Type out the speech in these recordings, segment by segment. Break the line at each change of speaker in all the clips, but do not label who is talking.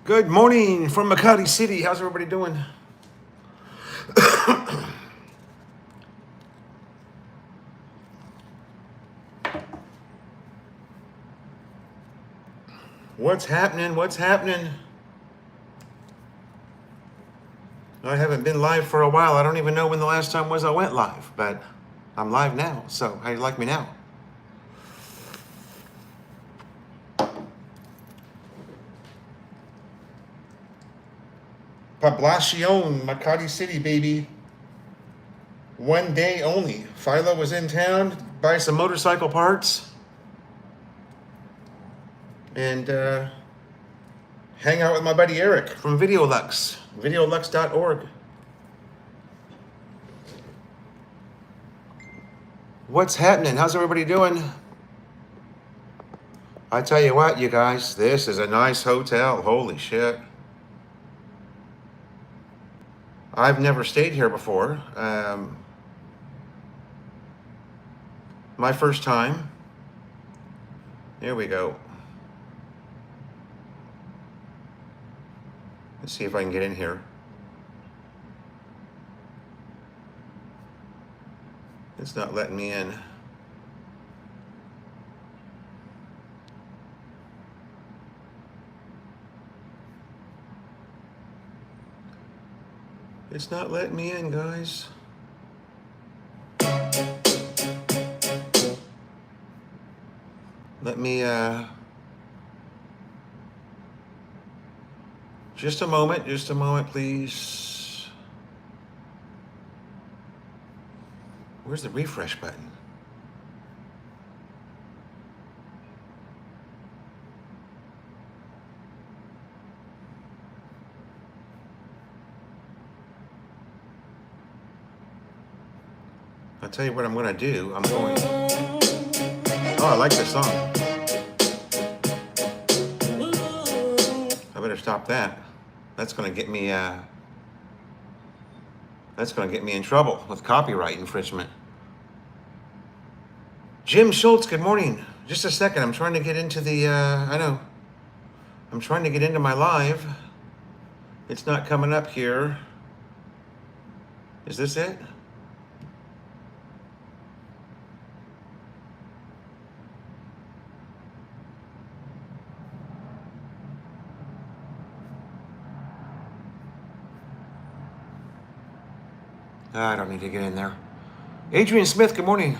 Good morning from Makati City. How's everybody doing? What's happening? What's happening? I haven't been live for a while. I don't even know when the last time was I went live, but I'm live now. So how do you like me now? Poblacion, Makati City, baby. One day only. Philo was in town, buy some motorcycle parts, and hang out with my buddy Eric from Videolux, videolux.org. What's happening? How's everybody doing? I tell you what, you guys, this is a nice hotel. Holy shit. I've never stayed here before. My first time. Here we go. Let's see if I can get in here. It's not letting me in. It's not letting me in, guys. Let me, just a moment, please. Where's the refresh button? I'll tell you what I'm going to do. Oh, I like this song. I better stop that. That's going to get me in trouble with copyright infringement. Jim Schultz, good morning. Just a second. I'm trying to get into the, I'm trying to get into my live. It's not coming up here. Is this it? I don't need to get in there. Adrian Smith, good morning.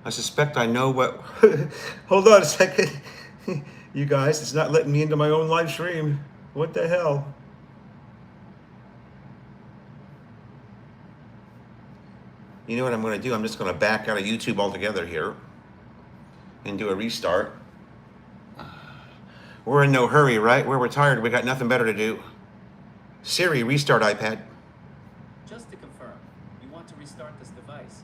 I suspect I know what... Hold on a second. You guys, it's not letting me into my own live stream. What the hell? You know what I'm going to do? I'm just going to back out of YouTube altogether here and do a restart. We're in no hurry, right? We're retired. We got nothing better to do. Siri, restart iPad.
Just to confirm, you want to restart this device.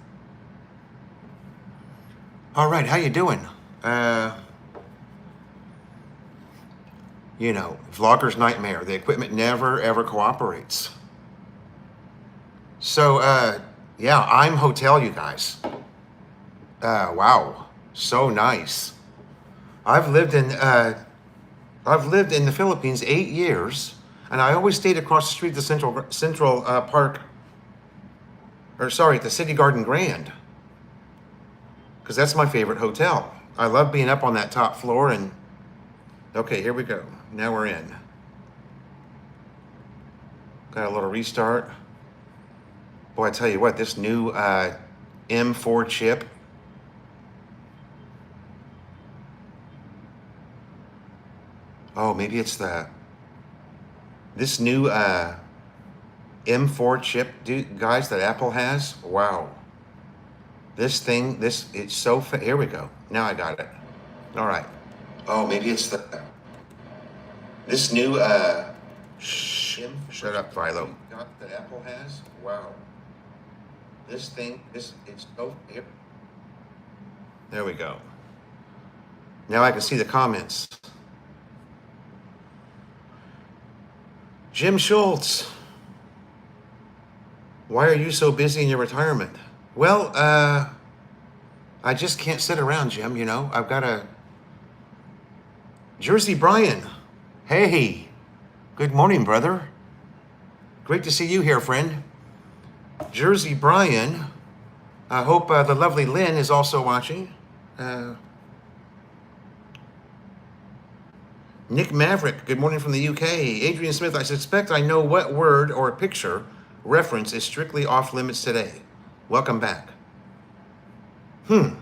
All right, how you doing? You know, vlogger's nightmare. The equipment never, ever cooperates. So, yeah, I'm hotel, you guys. Wow, so nice. I've lived in the Philippines 8 years. And I always stayed across the street at the Central Park, the City Garden Grand, because that's my favorite hotel. I love being up on that top floor. And okay, here we go. Now we're in. Got a little restart. Boy, I tell you what, this new M4 chip. Oh, maybe it's this new M4 chip, guys, that Apple has. Wow. This thing, it's so here we go. Now I got it. All right. Oh, maybe it's this new shut up, Philo. That Apple has. Wow. This thing, it's so here. There we go. Now I can see the comments. Jim Schultz, why are you so busy in your retirement? Well, I just can't sit around, Jim, you know. I've got to Jersey Brian. Hey, good morning, brother. Great to see you here, friend. Jersey Brian. I hope the lovely Lynn is also watching. Nick Maverick, good morning from the UK. Adrian Smith, I suspect I know what word or picture reference is strictly off limits today. Welcome back. I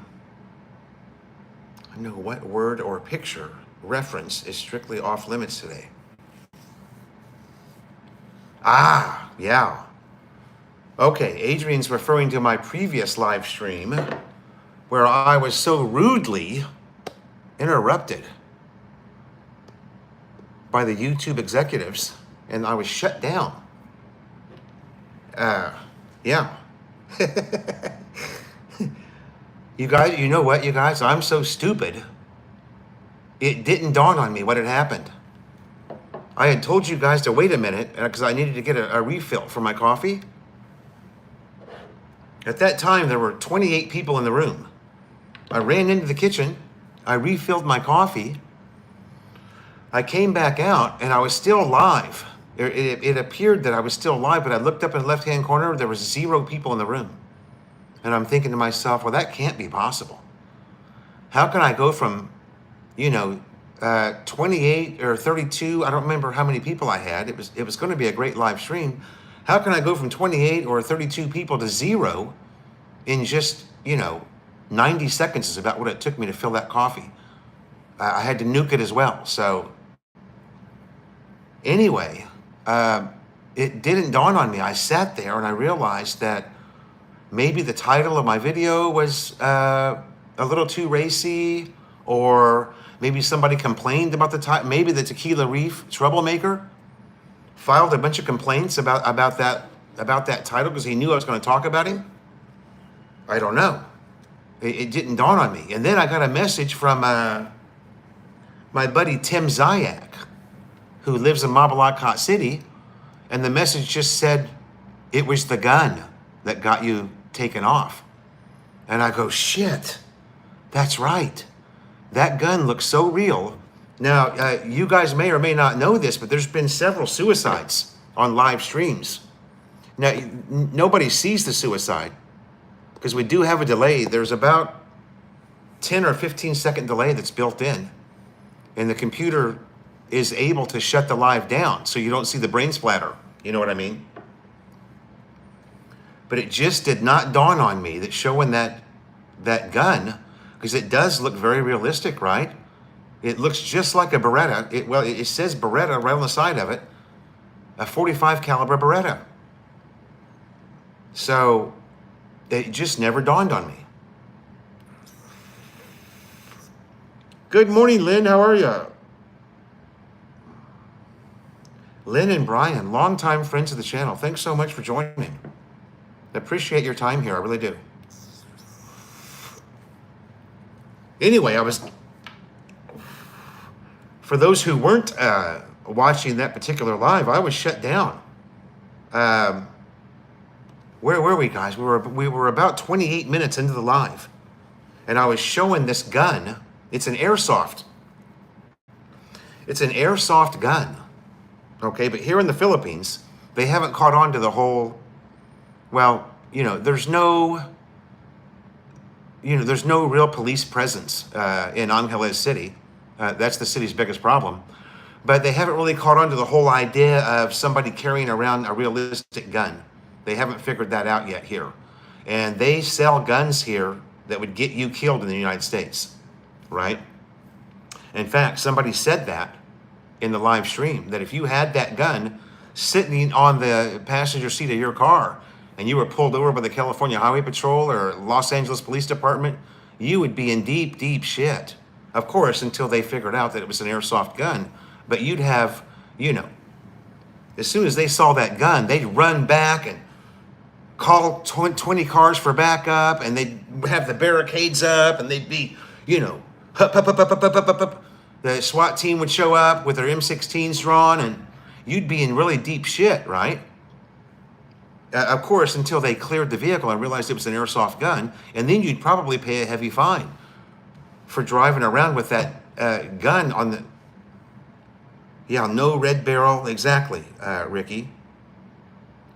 know what word or picture reference is strictly off limits today. Ah, yeah. Okay, Adrian's referring to my previous live stream where I was so rudely interrupted by the YouTube executives and I was shut down. Yeah. You guys, you know what, you guys? I'm so stupid. It didn't dawn on me what had happened. I had told you guys to wait a minute because I needed to get a refill for my coffee. At that time, there were 28 people in the room. I ran into the kitchen. I refilled my coffee. I came back out and I was still live. It appeared that I was still live, but I looked up in the left-hand corner. There was 0 people in the room. And I'm thinking to myself, well, that can't be possible. How can I go from, 28 or 32, I don't remember how many people I had. It was going to be a great live stream. How can I go from 28 or 32 people to 0 in just, 90 seconds is about what it took me to fill that coffee. I had to nuke it as well. So anyway, it didn't dawn on me. I sat there and I realized that maybe the title of my video was a little too racy, or maybe somebody complained about the title. Maybe the Tequila Reef troublemaker filed a bunch of complaints about that title because he knew I was going to talk about him. I don't know. It didn't dawn on me. And then I got a message from my buddy Tim Zayak, who lives in Makati City, and the message just said it was the gun that got you taken off. And I go, shit, that's right. That gun looks so real. Now, you guys may or may not know this, but there's been several suicides on live streams. Now, nobody sees the suicide because we do have a delay. There's about 10 or 15 second delay that's built in, and the computer is able to shut the live down so you don't see the brain splatter. You know what I mean? But it just did not dawn on me that showing that gun, because it does look very realistic, right? It looks just like a Beretta. It says Beretta right on the side of it, a 45 caliber Beretta. So it just never dawned on me. Good morning, Lynn. How are you? Lynn and Brian, longtime friends of the channel. Thanks so much for joining. I appreciate your time here. I really do. Anyway, for those who weren't watching that particular live, I was shut down. Where were we, guys? We were about 28 minutes into the live, and I was showing this gun. It's an airsoft. It's an airsoft gun. Okay, but here in the Philippines, they haven't caught on to the whole. Well, there's no real police presence in Angeles City. That's the city's biggest problem. But they haven't really caught on to the whole idea of somebody carrying around a realistic gun. They haven't figured that out yet here. And they sell guns here that would get you killed in the United States, right? In fact, somebody said that in the live stream, that if you had that gun sitting on the passenger seat of your car and you were pulled over by the California Highway Patrol or Los Angeles Police Department, you would be in deep, deep shit. Of course, until they figured out that it was an airsoft gun. But you'd have, as soon as they saw that gun, they'd run back and call 20 cars for backup, and they'd have the barricades up, and they'd be, hup, hup, hup, hup, hup, hup, hup, hup. The SWAT team would show up with their M16s drawn, and you'd be in really deep shit, right? Of course, until they cleared the vehicle and realized it was an airsoft gun, and then you'd probably pay a heavy fine for driving around with that gun Yeah, no red barrel. Exactly, Ricky.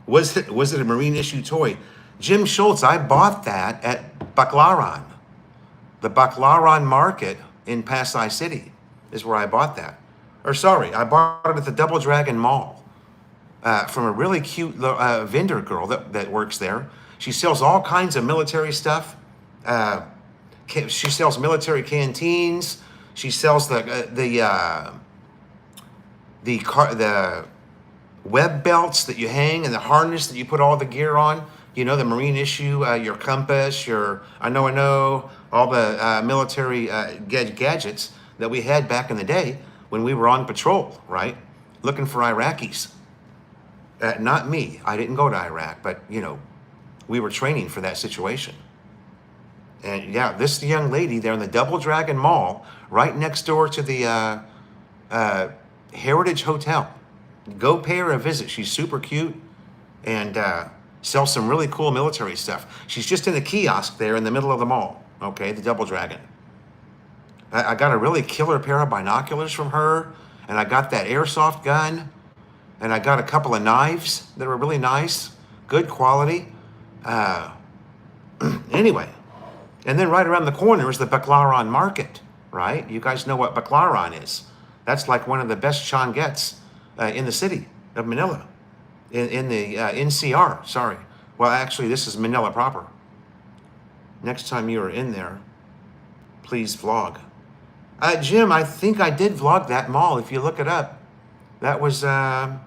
Was it a marine issue toy? Jim Schultz, I bought that at Baclaran. The Baclaran Market in Pasay City is where I bought that. Or sorry, I bought it at the Double Dragon Mall from a really cute vendor girl that works there. She sells all kinds of military stuff. Uh, she sells military canteens. She sells the web belts that you hang and the harness that you put all the gear on. You know, the marine issue, your compass, your I know, all the military gadgets that we had back in the day when we were on patrol, right? Looking for Iraqis. Not me. I didn't go to Iraq, but, you know, we were training for that situation. And yeah, this young lady there in the Double Dragon Mall, right next door to the Heritage Hotel. Go pay her a visit. She's super cute and sells some really cool military stuff. She's just in a kiosk there in the middle of the mall, okay, the Double Dragon. I got a really killer pair of binoculars from her, and I got that airsoft gun, and I got a couple of knives that were really nice, good quality. Anyway, and then right around the corner is the Baclaran Market, right? You guys know what Baclaran is. That's like one of the best changuettes in the city of Manila, in the NCR, sorry. Well, actually, this is Manila proper. Next time you are in there, please vlog. Jim, I think I did vlog that mall. If you look it up, that was, yeah,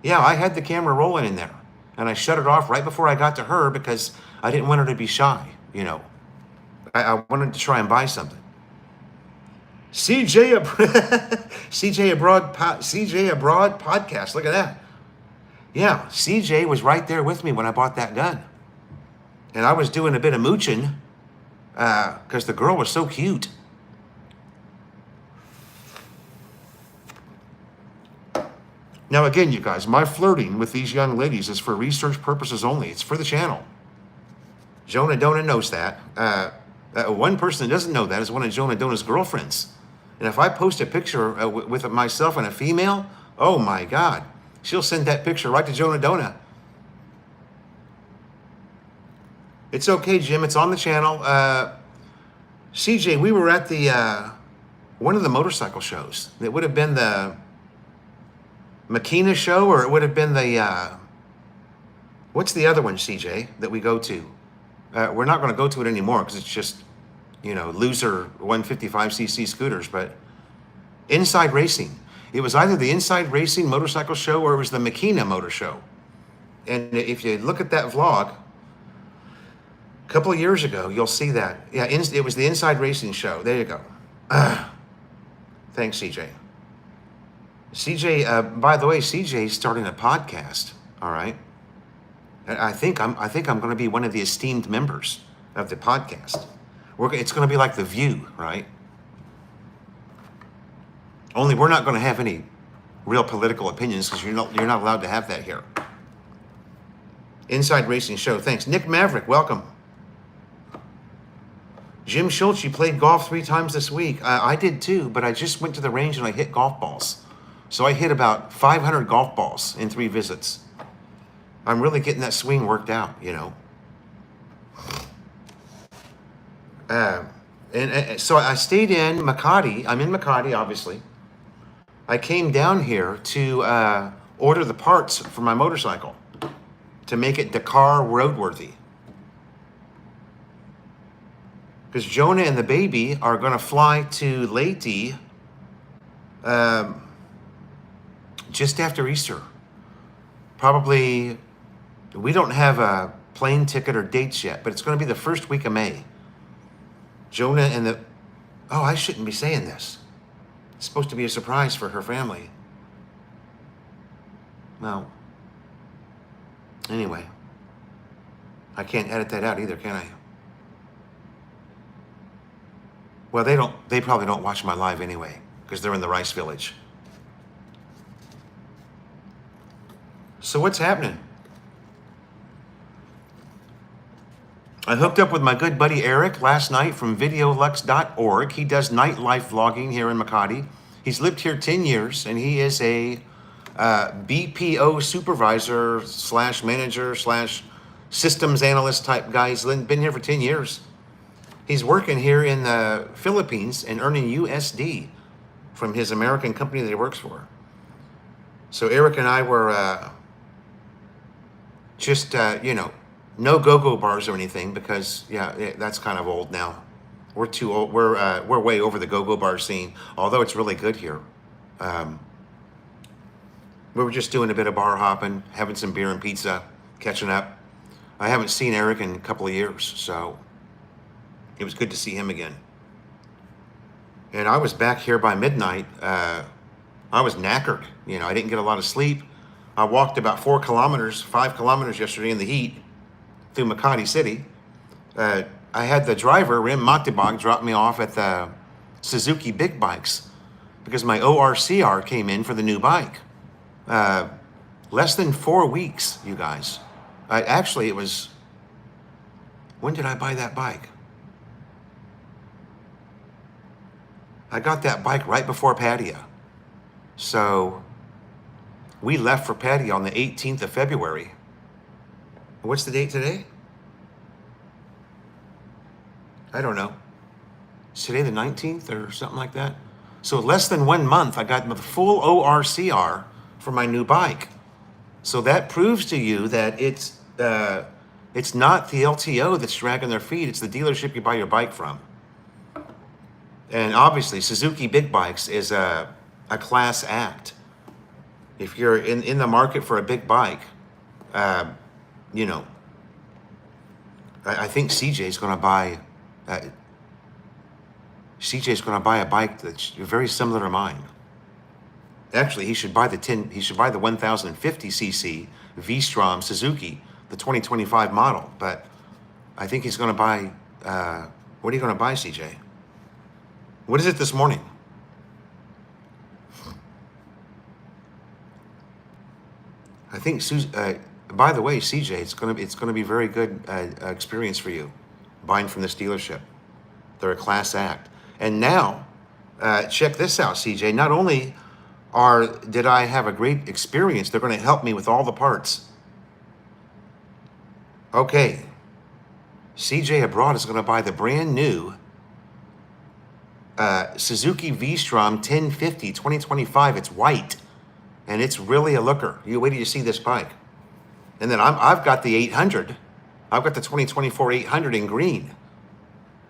I had the camera rolling in there. And I shut it off right before I got to her because I didn't want her to be shy, you know. I wanted to try and buy something. CJ Abroad podcast. Look at that. Yeah, CJ was right there with me when I bought that gun. And I was doing a bit of mooching because the girl was so cute. Now, again, you guys, my flirting with these young ladies is for research purposes only. It's for the channel. Jonah Dona knows that. One person that doesn't know that is one of Jonah Dona's girlfriends. And if I post a picture with myself and a female, oh my God, she'll send that picture right to Jonah Dona. It's okay, Jim. It's on the channel. CJ, we were at the one of the motorcycle shows. It would have been the Makina show, or it would have been the what's the other one, CJ, that we go to? We're not going to go to it anymore because it's just, you know, loser 155cc scooters. But Inside Racing. It was either the Inside Racing motorcycle show or it was the Makina motor show. And if you look at that vlog, a couple of years ago, you'll see that. Yeah, it was the Inside Racing show. There you go. Thanks, CJ. CJ, by the way, CJ's starting a podcast. All right. I think I'm going to be one of the esteemed members of the podcast. It's going to be like The View, right? Only we're not going to have any real political opinions because you're not allowed to have that here. Inside Racing Show. Thanks. Nick Maverick, welcome. Jim Schultz, you played golf 3 times this week. I did too, but I just went to the range and I hit golf balls. So I hit about 500 golf balls in 3 visits. I'm really getting that swing worked out, you know. And so I stayed in Makati. I'm in Makati, obviously. I came down here to order the parts for my motorcycle to make it Dakar roadworthy. Because Jonah and the baby are going to fly to Leyte just after Easter. Probably, we don't have a plane ticket or dates yet, but it's going to be the first week of May. Jonah and the... Oh, I shouldn't be saying this. It's supposed to be a surprise for her family. Well, anyway. I can't edit that out either, can I? Well, they probably don't watch my live anyway, because they're in the rice village. So what's happening? I hooked up with my good buddy Eric last night from videolux.org. He does nightlife vlogging here in Makati. He's lived here 10 years, and he is a BPO supervisor slash manager slash systems analyst type guy. He's been here for 10 years. He's working here in the Philippines and earning USD from his American company that he works for. So Eric and I were just, no go-go bars or anything because, that's kind of old now. We're too old. We're way over the go-go bar scene, although it's really good here. We were just doing a bit of bar hopping, having some beer and pizza, catching up. I haven't seen Eric in a couple of years, so it was good to see him again. And I was back here by midnight. I was knackered. I didn't get a lot of sleep. I walked about 5 kilometers yesterday in the heat through Makati City. I had the driver, Rim Matibag, drop me off at the Suzuki Big Bikes because my ORCR came in for the new bike. Less than 4 weeks, you guys. Actually, it was, when did I buy that bike? I got that bike right before Pattaya. So we left for Pattaya on the 18th of February. What's the date today? I don't know. Is today the 19th or something like that? So less than 1 month, I got the full ORCR for my new bike. So that proves to you that it's not the LTO that's dragging their feet. It's the dealership you buy your bike from. And obviously, Suzuki Big Bikes is a class act. If you're in the market for a big bike, I think CJ's going to buy. CJ's going to buy a bike that's very similar to mine. Actually, he should buy the 1050 cc V-Strom Suzuki, the 2025 model. But I think he's going to buy. What are you going to buy, CJ? What is it this morning? I think, by the way, CJ, it's gonna be very good experience for you, buying from this dealership. They're a class act. And now, check this out, CJ. Not only did I have a great experience, they're going to help me with all the parts. Okay, CJ Abroad is going to buy the brand new Suzuki V-Strom 1050 2025. It's white. And it's really a looker. You wait till you see this bike. And then I've got the 800. I've got the 2024 800 in green.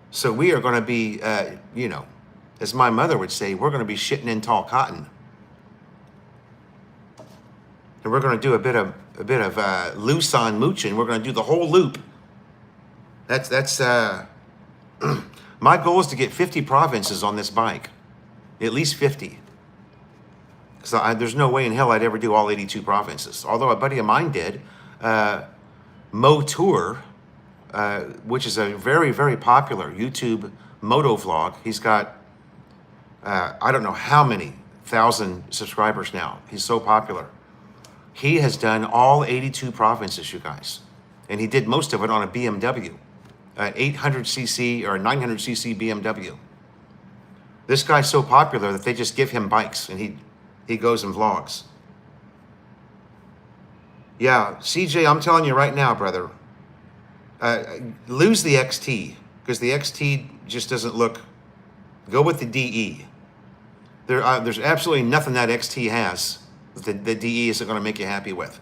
So we are going to be, as my mother would say, we're going to be shitting in tall cotton. And we're going to do a bit of loose on mooching. We're going to do the whole loop. That's my goal is to get 50 provinces on this bike, at least 50. So there's no way in hell I'd ever do all 82 provinces. Although a buddy of mine did, Mo Tour, which is a very, very popular YouTube moto vlog. He's got, I don't know how many thousand subscribers now. He's so popular. He has done all 82 provinces, you guys. And he did most of it on a BMW, an 800cc or a 900cc BMW. This guy's so popular that they just give him bikes and he goes and vlogs. Yeah, CJ, I'm telling you right now, brother, lose the XT, because the XT just doesn't look, go with the DE. There's absolutely nothing that XT has that the DE isn't going to make you happy with.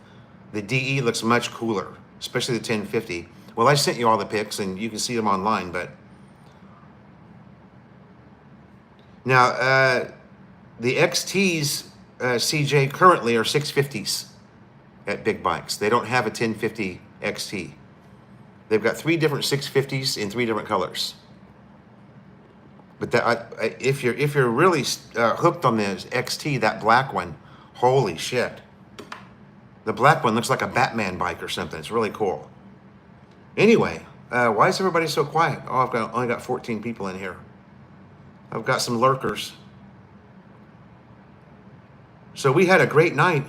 The DE looks much cooler, especially the 1050. Well, I sent you all the pics, and you can see them online, but now, the XTs, CJ, currently are 650s at Big Bikes. They don't have a 1050 XT. They've got 3 different 650s in 3 different colors. But if you're really hooked on the XT, that black one, holy shit. The black one looks like a Batman bike or something. It's really cool. Anyway, why is everybody so quiet? Oh, I've only got 14 people in here. I've got some lurkers. So we had a great night.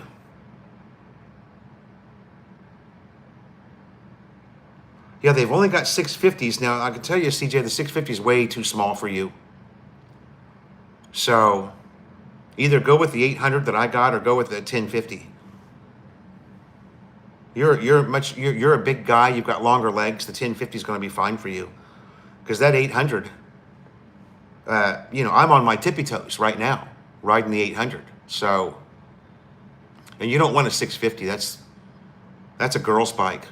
Yeah, they've only got 650s. Now, I can tell you, CJ, the 650 is way too small for you. So Either go with the 800 that I got or go with the 1050. You're a big guy. You've got longer legs. The 1050 is going to be fine for you, because that 800. I'm on my tippy toes right now, riding the 800. So, and you don't want a 650. That's a girl's bike.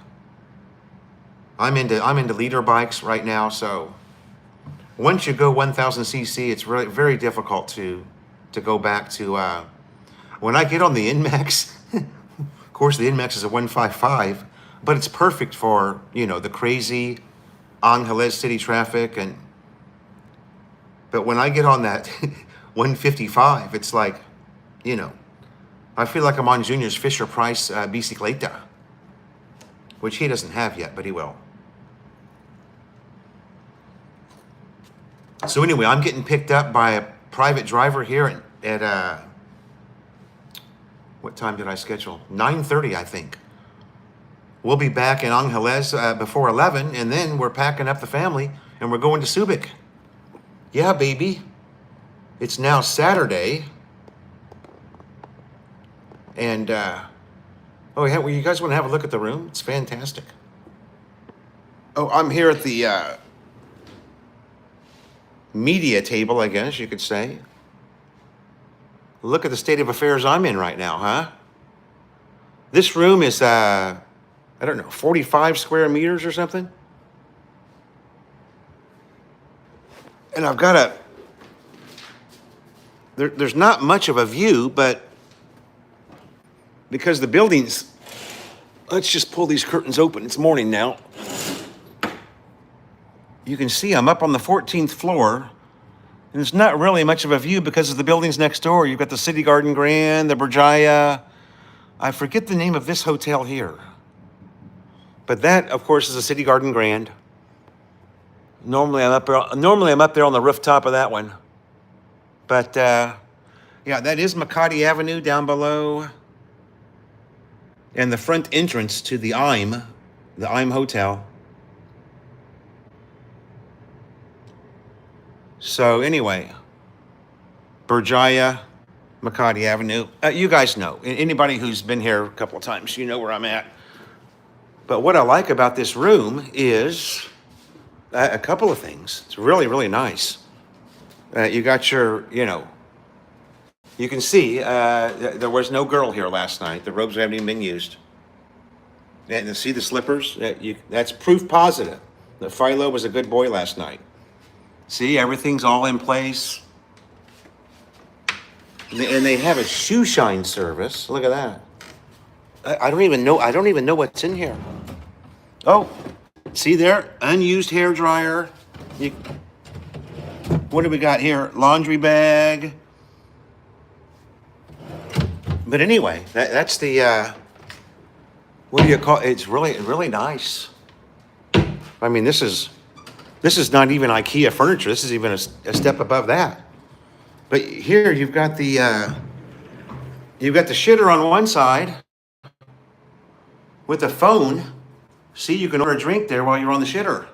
I'm into leader bikes right now. So, once you go 1000 cc, it's really very difficult to go back to. When I get on the NMAX, of course the NMAX is a 155, but it's perfect for the crazy Angeles city traffic But when I get on that 155, it's like, I feel like I'm on Junior's Fisher-Price bicicleta, which he doesn't have yet, but he will. So anyway, I'm getting picked up by a private driver here at what time did I schedule? 9:30, I think. We'll be back in Angeles before 11, and then we're packing up the family, and we're going to Subic. Yeah, baby. It's now Saturday. And, well, you guys want to have a look at the room? It's fantastic. Oh, I'm here at the media table, I guess you could say. Look at the state of affairs I'm in right now, huh? This room is, I don't know, 45 square meters or something. And I've got there's not much of a view, but because the buildings, let's just pull these curtains open. It's morning now. You can see I'm up on the 14th floor, and there's not really much of a view because of the buildings next door. You've got the City Garden Grand, the Berjaya. I forget the name of this hotel here. But that, of course, is the City Garden Grand. Normally I'm up there on the rooftop of that one. But, yeah, that is Makati Avenue down below. And the front entrance to the IM Hotel. So anyway, Berjaya, Makati Avenue. You guys know. Anybody who's been here a couple of times, you know where I'm at. But what I like about this room is a couple of things. It's really, really nice. You got your, you can see there was no girl here last night. The robes haven't even been used. And to see the slippers, that's proof positive that Philo was a good boy last night. See, everything's all in place. And they have a shoe shine service. Look at that. I don't even know what's in here. Oh, see there? Unused hair dryer. What do we got here? Laundry bag. But anyway, that's the, what do you call it? It's really, really nice. I mean, this is not even IKEA furniture. This is even a step above that. But here you've got the shitter on one side with a phone. See, you can order a drink there while you're on the shitter.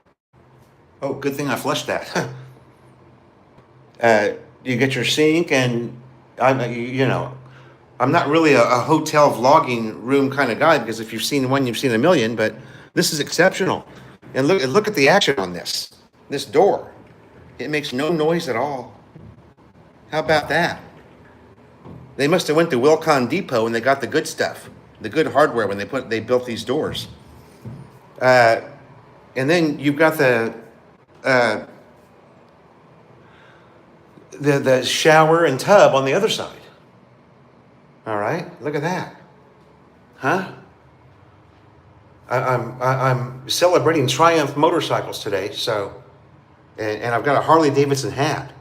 Oh, good thing I flushed that. You get your sink, and I'm not really a hotel vlogging room kind of guy, because if you've seen one, you've seen a million. But this is exceptional. And look at the action on this door. It makes no noise at all. How about that? They must have went to Wilcon Depot and they got the good stuff, the good hardware when they built these doors. And then you've got the shower and tub on the other side. All right, look at that, huh? I'm celebrating Triumph motorcycles today, so, and I've got a Harley Davidson hat.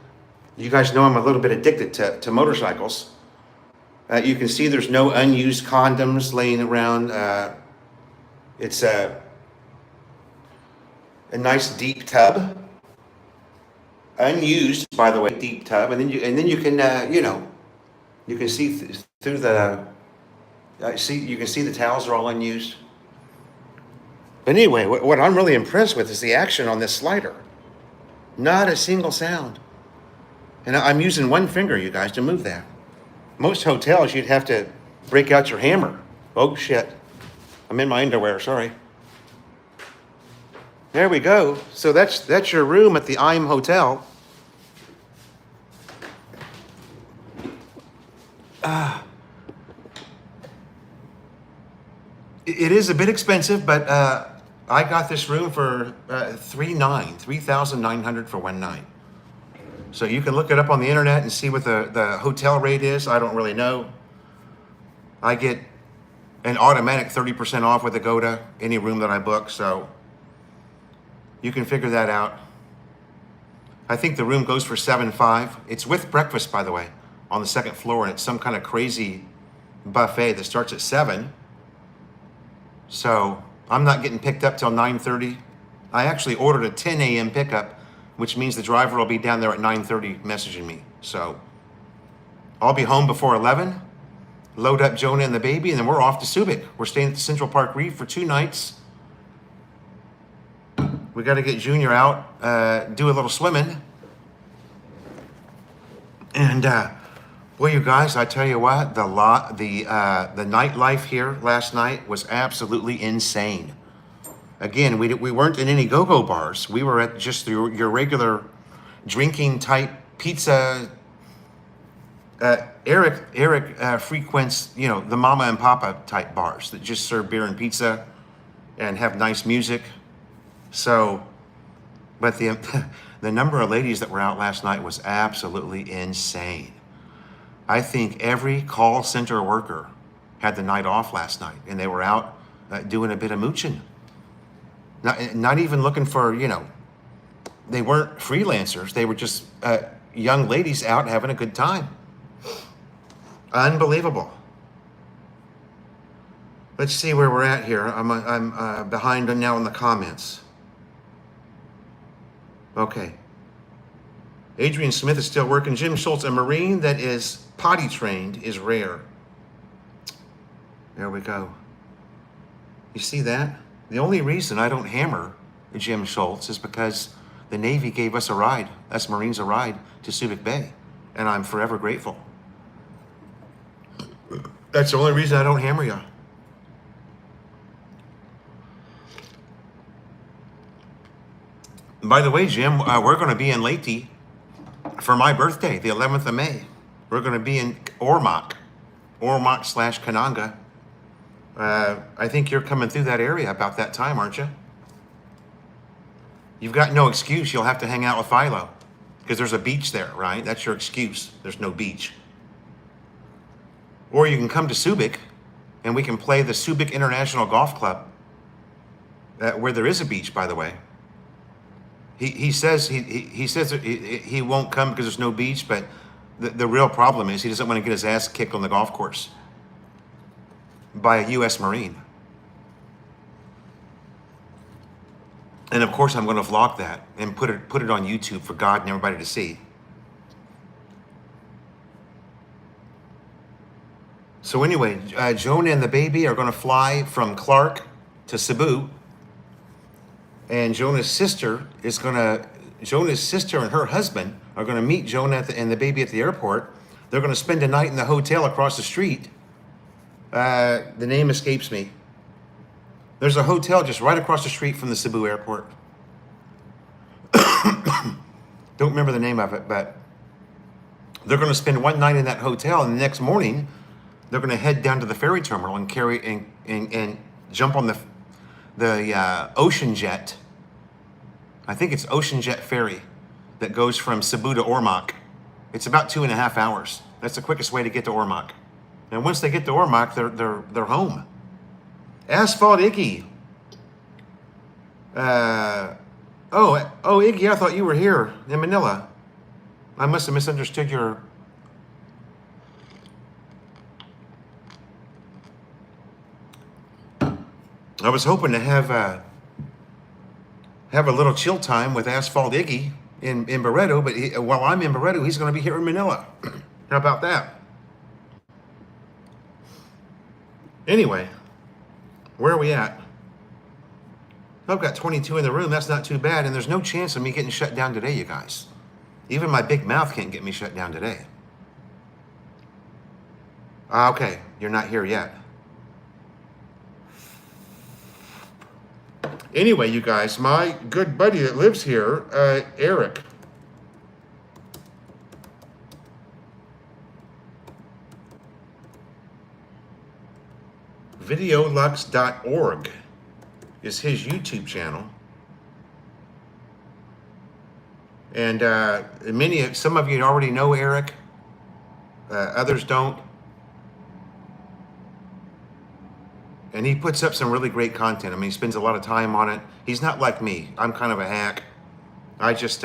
You guys know I'm a little bit addicted to motorcycles. You can see there's no unused condoms laying around. It's a nice deep tub, unused, by the way, deep tub, and then you can you can see through the you can see the towels are all unused. But anyway, what I'm really impressed with is the action on this slider. Not a single sound. And I'm using one finger, you guys, to move that. Most hotels, you'd have to break out your hammer. Oh, shit. I'm in my underwear, sorry. There we go. So that's your room at the IM Hotel. It is a bit expensive, but I got this room for $3,900 for one night. So you can look it up on the internet and see what the hotel rate is. I don't really know. I get an automatic 30% off with Agoda, any room that I book, so you can figure that out. I think the room goes for $7,500. It's with breakfast, by the way, on the second floor, and it's some kind of crazy buffet that starts at 7. So I'm not getting picked up till 9:30. I actually ordered a 10 a.m. pickup, which means the driver will be down there at 9:30 messaging me. So I'll be home before 11, load up Jonah and the baby, and then we're off to Subic. We're staying at the Central Park Reef for 2 nights. We got to get Junior out, do a little swimming. And well, you guys, I tell you what, the nightlife here last night was absolutely insane. Again, we weren't in any go-go bars. We were at just your regular drinking type pizza. Eric frequents, the mama and papa type bars that just serve beer and pizza and have nice music. So, but the number of ladies that were out last night was absolutely insane. I think every call center worker had the night off last night, and they were out doing a bit of mooching. Not even looking for, they weren't freelancers. They were just young ladies out having a good time. Unbelievable. Let's see where we're at here. I'm behind now in the comments. Okay. Adrian Smith is still working. Jim Schultz, a Marine that is potty trained is rare. There we go. You see that? The only reason I don't hammer Jim Schultz is because the Navy gave us a ride, us Marines a ride to Subic Bay, and I'm forever grateful. That's the only reason I don't hammer you. By the way, Jim, we're going to be in Leyte for my birthday, the 11th of May. We're going to be in Ormoc/Kananga. I think you're coming through that area about that time, aren't you? You've got no excuse. You'll have to hang out with Philo because there's a beach there, right? That's your excuse. There's no beach. Or you can come to Subic and we can play the Subic International Golf Club, where there is a beach, by the way. He says he won't come because there's no beach, but the real problem is he doesn't want to get his ass kicked on the golf course by a U.S. Marine. And of course, I'm going to vlog that and put it on YouTube for God and everybody to see. So anyway, Jonah and the baby are going to fly from Clark to Cebu. And Jonah's sister and her husband are going to meet Jonah and the baby at the airport. They're going to spend a night in the hotel across the street. The name escapes me. There's a hotel just right across the street from the Cebu airport. Don't remember the name of it, but they're going to spend one night in that hotel, and the next morning they're going to head down to the ferry terminal and and jump on the ocean jet. I think it's ocean jet ferry that goes from Cebu to Ormoc. It's about 2.5 hours. That's the quickest way to get to Ormoc. And once they get to Ormoc, they're home. Asphalt Iggy. Iggy, I thought you were here in Manila. I must have misunderstood your. I was hoping to have a little chill time with Asphalt Iggy in Barreto, but while I'm in Barreto, he's going to be here in Manila. How about that? Anyway, where are we at? I've got 22 in the room. That's not too bad, and there's no chance of me getting shut down today, you guys. Even my big mouth can't get me shut down today. Okay, you're not here yet. Anyway, you guys, my good buddy that lives here, Eric. Videolux.org is his YouTube channel. And some of you already know Eric. Others don't. And he puts up some really great content. I mean, he spends a lot of time on it. He's not like me. I'm kind of a hack. I just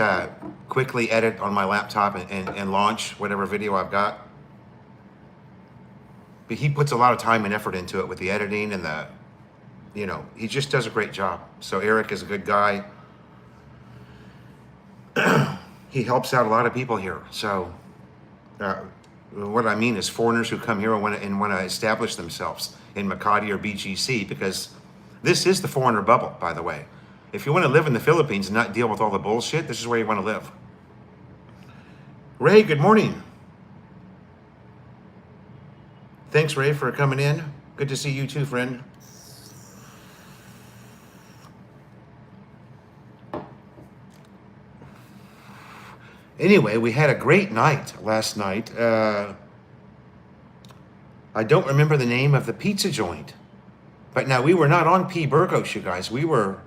quickly edit on my laptop and launch whatever video I've got. But he puts a lot of time and effort into it with the editing and he just does a great job. So Eric is a good guy. He helps out a lot of people here. So what I mean is foreigners who come here and want to establish themselves in Makati or BGC, because this is the foreigner bubble, by the way. If you want to live in the Philippines and not deal with all the bullshit, this is where you want to live. Ray, good morning. Thanks, Ray, for coming in. Good to see you too, friend. Anyway, we had a great night last night. I don't remember the name of the pizza joint, but now we were not on P. Burgos, you guys. We were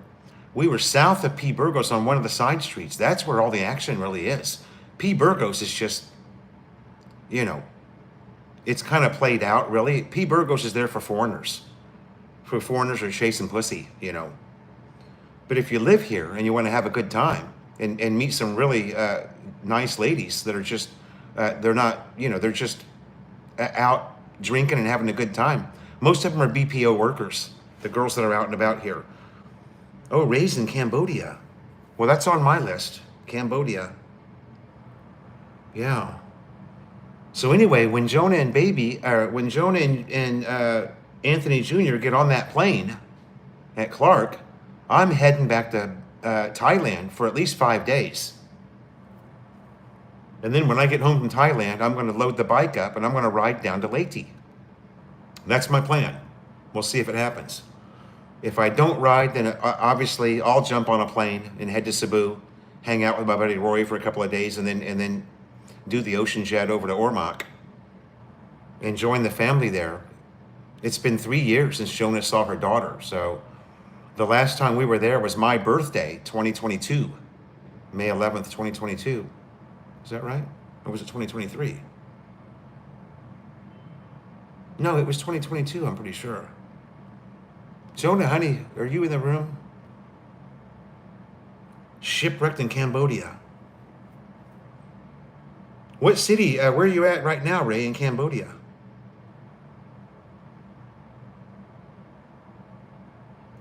south of P. Burgos on one of the side streets. That's where all the action really is. P. Burgos is just, it's kind of played out, really. P. Burgos is there for foreigners who are chasing pussy, But if you live here and you want to have a good time and meet some really nice ladies that are just, they're not, they're just out drinking and having a good time. Most of them are BPO workers, the girls that are out and about here. Oh, Ray's in Cambodia. Well, that's on my list, Cambodia. Yeah. So anyway, when Jonah and Anthony Jr. get on that plane at Clark, I'm heading back to Thailand for at least 5 days. And then when I get home from Thailand, I'm going to load the bike up and I'm going to ride down to Leyte. That's my plan. We'll see if it happens. If I don't ride, then obviously I'll jump on a plane and head to Cebu, hang out with my buddy Roy for a couple of days, and then do the ocean jet over to Ormoc and join the family there. It's been 3 years since Jonah saw her daughter. So the last time we were there was my birthday, 2022, May 11th, 2022. Is that right? Or was it 2023? No, it was 2022, I'm pretty sure. Jonah, honey, are you in the room? Shipwrecked in Cambodia. What city, where are you at right now, Ray, in Cambodia?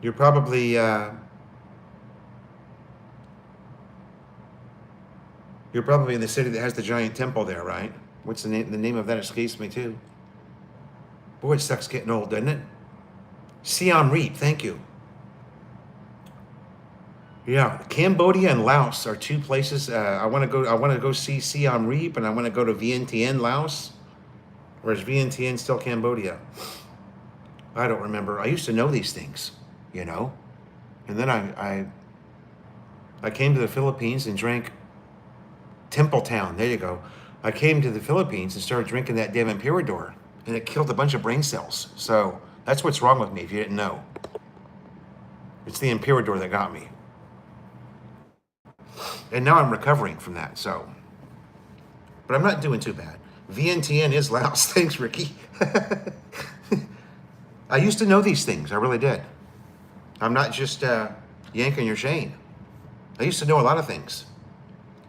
You're probably, in the city that has the giant temple there, right? What's the name? The name of that escapes me too. Boy, it sucks getting old, doesn't it? Siem Reap, thank you. Yeah, Cambodia and Laos are two places. I want to go see Siem Reap, and I want to go to Vientiane, Laos. Or is Vientiane still Cambodia? I don't remember. I used to know these things, And then I came to the Philippines and drank Temple Town. There you go. I came to the Philippines and started drinking that damn Emperador, and it killed a bunch of brain cells. So that's what's wrong with me, if you didn't know. It's the Emperador that got me. And now I'm recovering from that, so. But I'm not doing too bad. Vientiane is Laos. Thanks, Ricky. I used to know these things. I really did. I'm not just yanking your chain. I used to know a lot of things.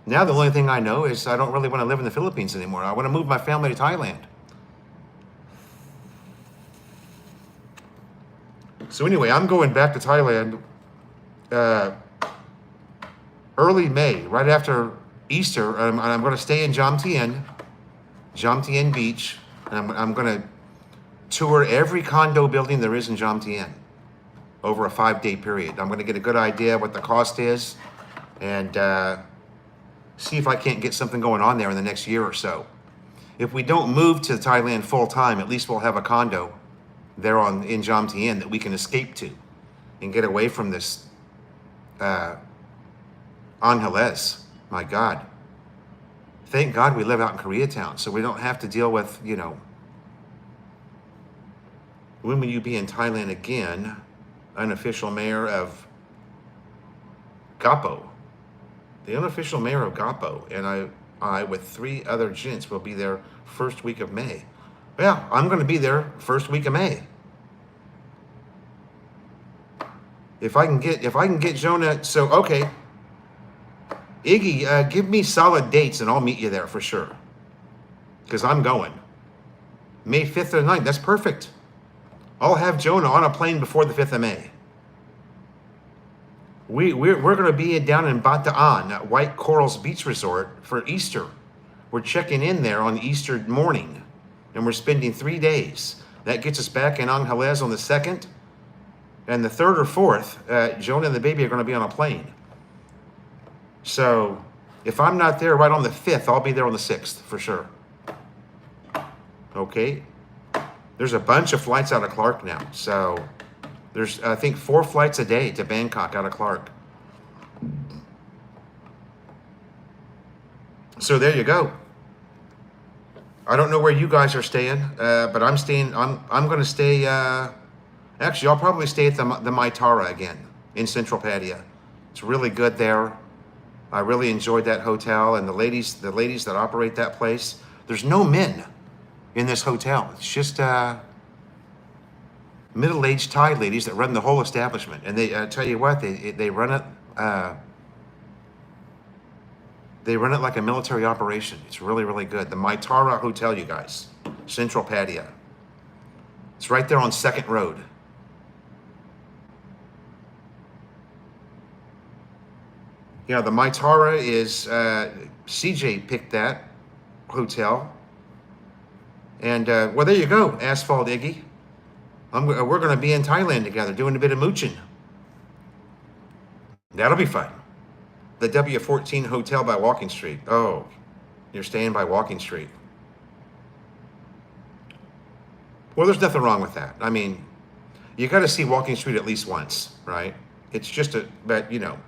Now the only thing I know is I don't really want to live in the Philippines anymore. I want to move my family to Thailand. So anyway, I'm going back to Thailand early May, right after Easter. I'm going to stay in Jomtien Beach. And I'm going to tour every condo building there is in Jomtien over a 5-day period. I'm going to get a good idea what the cost is and see if I can't get something going on there in the next year or so. if we don't move to Thailand full time, at least we'll have a condo there in Jom Tien that we can escape to and get away from this Angeles. My God. Thank God we live out in Koreatown, so we don't have to deal with, you know, when will you be in Thailand again? Unofficial mayor of Gapo. The unofficial mayor of Gapo, and I with 3 other gents, will be there first week of May. Well, I'm going to be there first week of May. If I can get Jonah, so okay. Iggy, give me solid dates and I'll meet you there for sure. Because I'm going. May 5th or 9th, that's perfect. I'll have Jonah on a plane before the 5th of May. We're going to be down in Bataan at White Corals Beach Resort for Easter. We're checking in there on Easter morning, and we're spending 3 days. That gets us back in Angeles on the 2nd, and the 3rd or 4th, Jonah and the baby are going to be on a plane. So if I'm not there right on the 5th, I'll be there on the 6th for sure. Okay? There's a bunch of flights out of Clark now, so there's, I think, 4 flights a day to Bangkok out of Clark. So there you go. I don't know where you guys are staying, but I'm staying. I'm going to stay. Actually, I'll probably stay at the Maitara again in Central Pattaya. It's really good there. I really enjoyed that hotel, and the ladies that operate that place. There's no men in this hotel. It's just middle-aged Thai ladies that run the whole establishment, and they tell you what, they run it. They run it like a military operation. It's really, really good. The Maitara Hotel, you guys, Central Pattaya. It's right there on 2nd Road. Yeah, the Maitara is, CJ picked that hotel. And, well, there you go, Asphalt Iggy. We're going to be in Thailand together doing a bit of mooching. That'll be fun. The W14 Hotel by Walking Street. Oh, you're staying by Walking Street. Well, there's nothing wrong with that. I mean, you got to see Walking Street at least once, right? It's just but you know,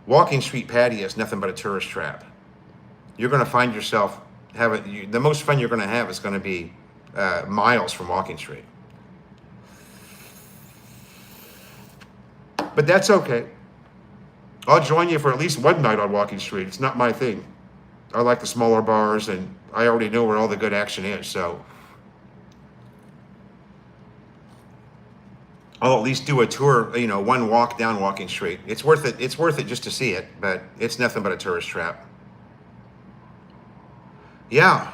Walking Street Pattaya is nothing but a tourist trap. You're going to find yourself the most fun you're going to have is going to be miles from Walking Street. But that's okay. I'll join you for at least one night on Walking Street. It's not my thing. I like the smaller bars, and I already know where all the good action is, so I'll at least do a tour, you know, one walk down Walking Street. It's worth it. It's worth it just to see it, but it's nothing but a tourist trap. Yeah.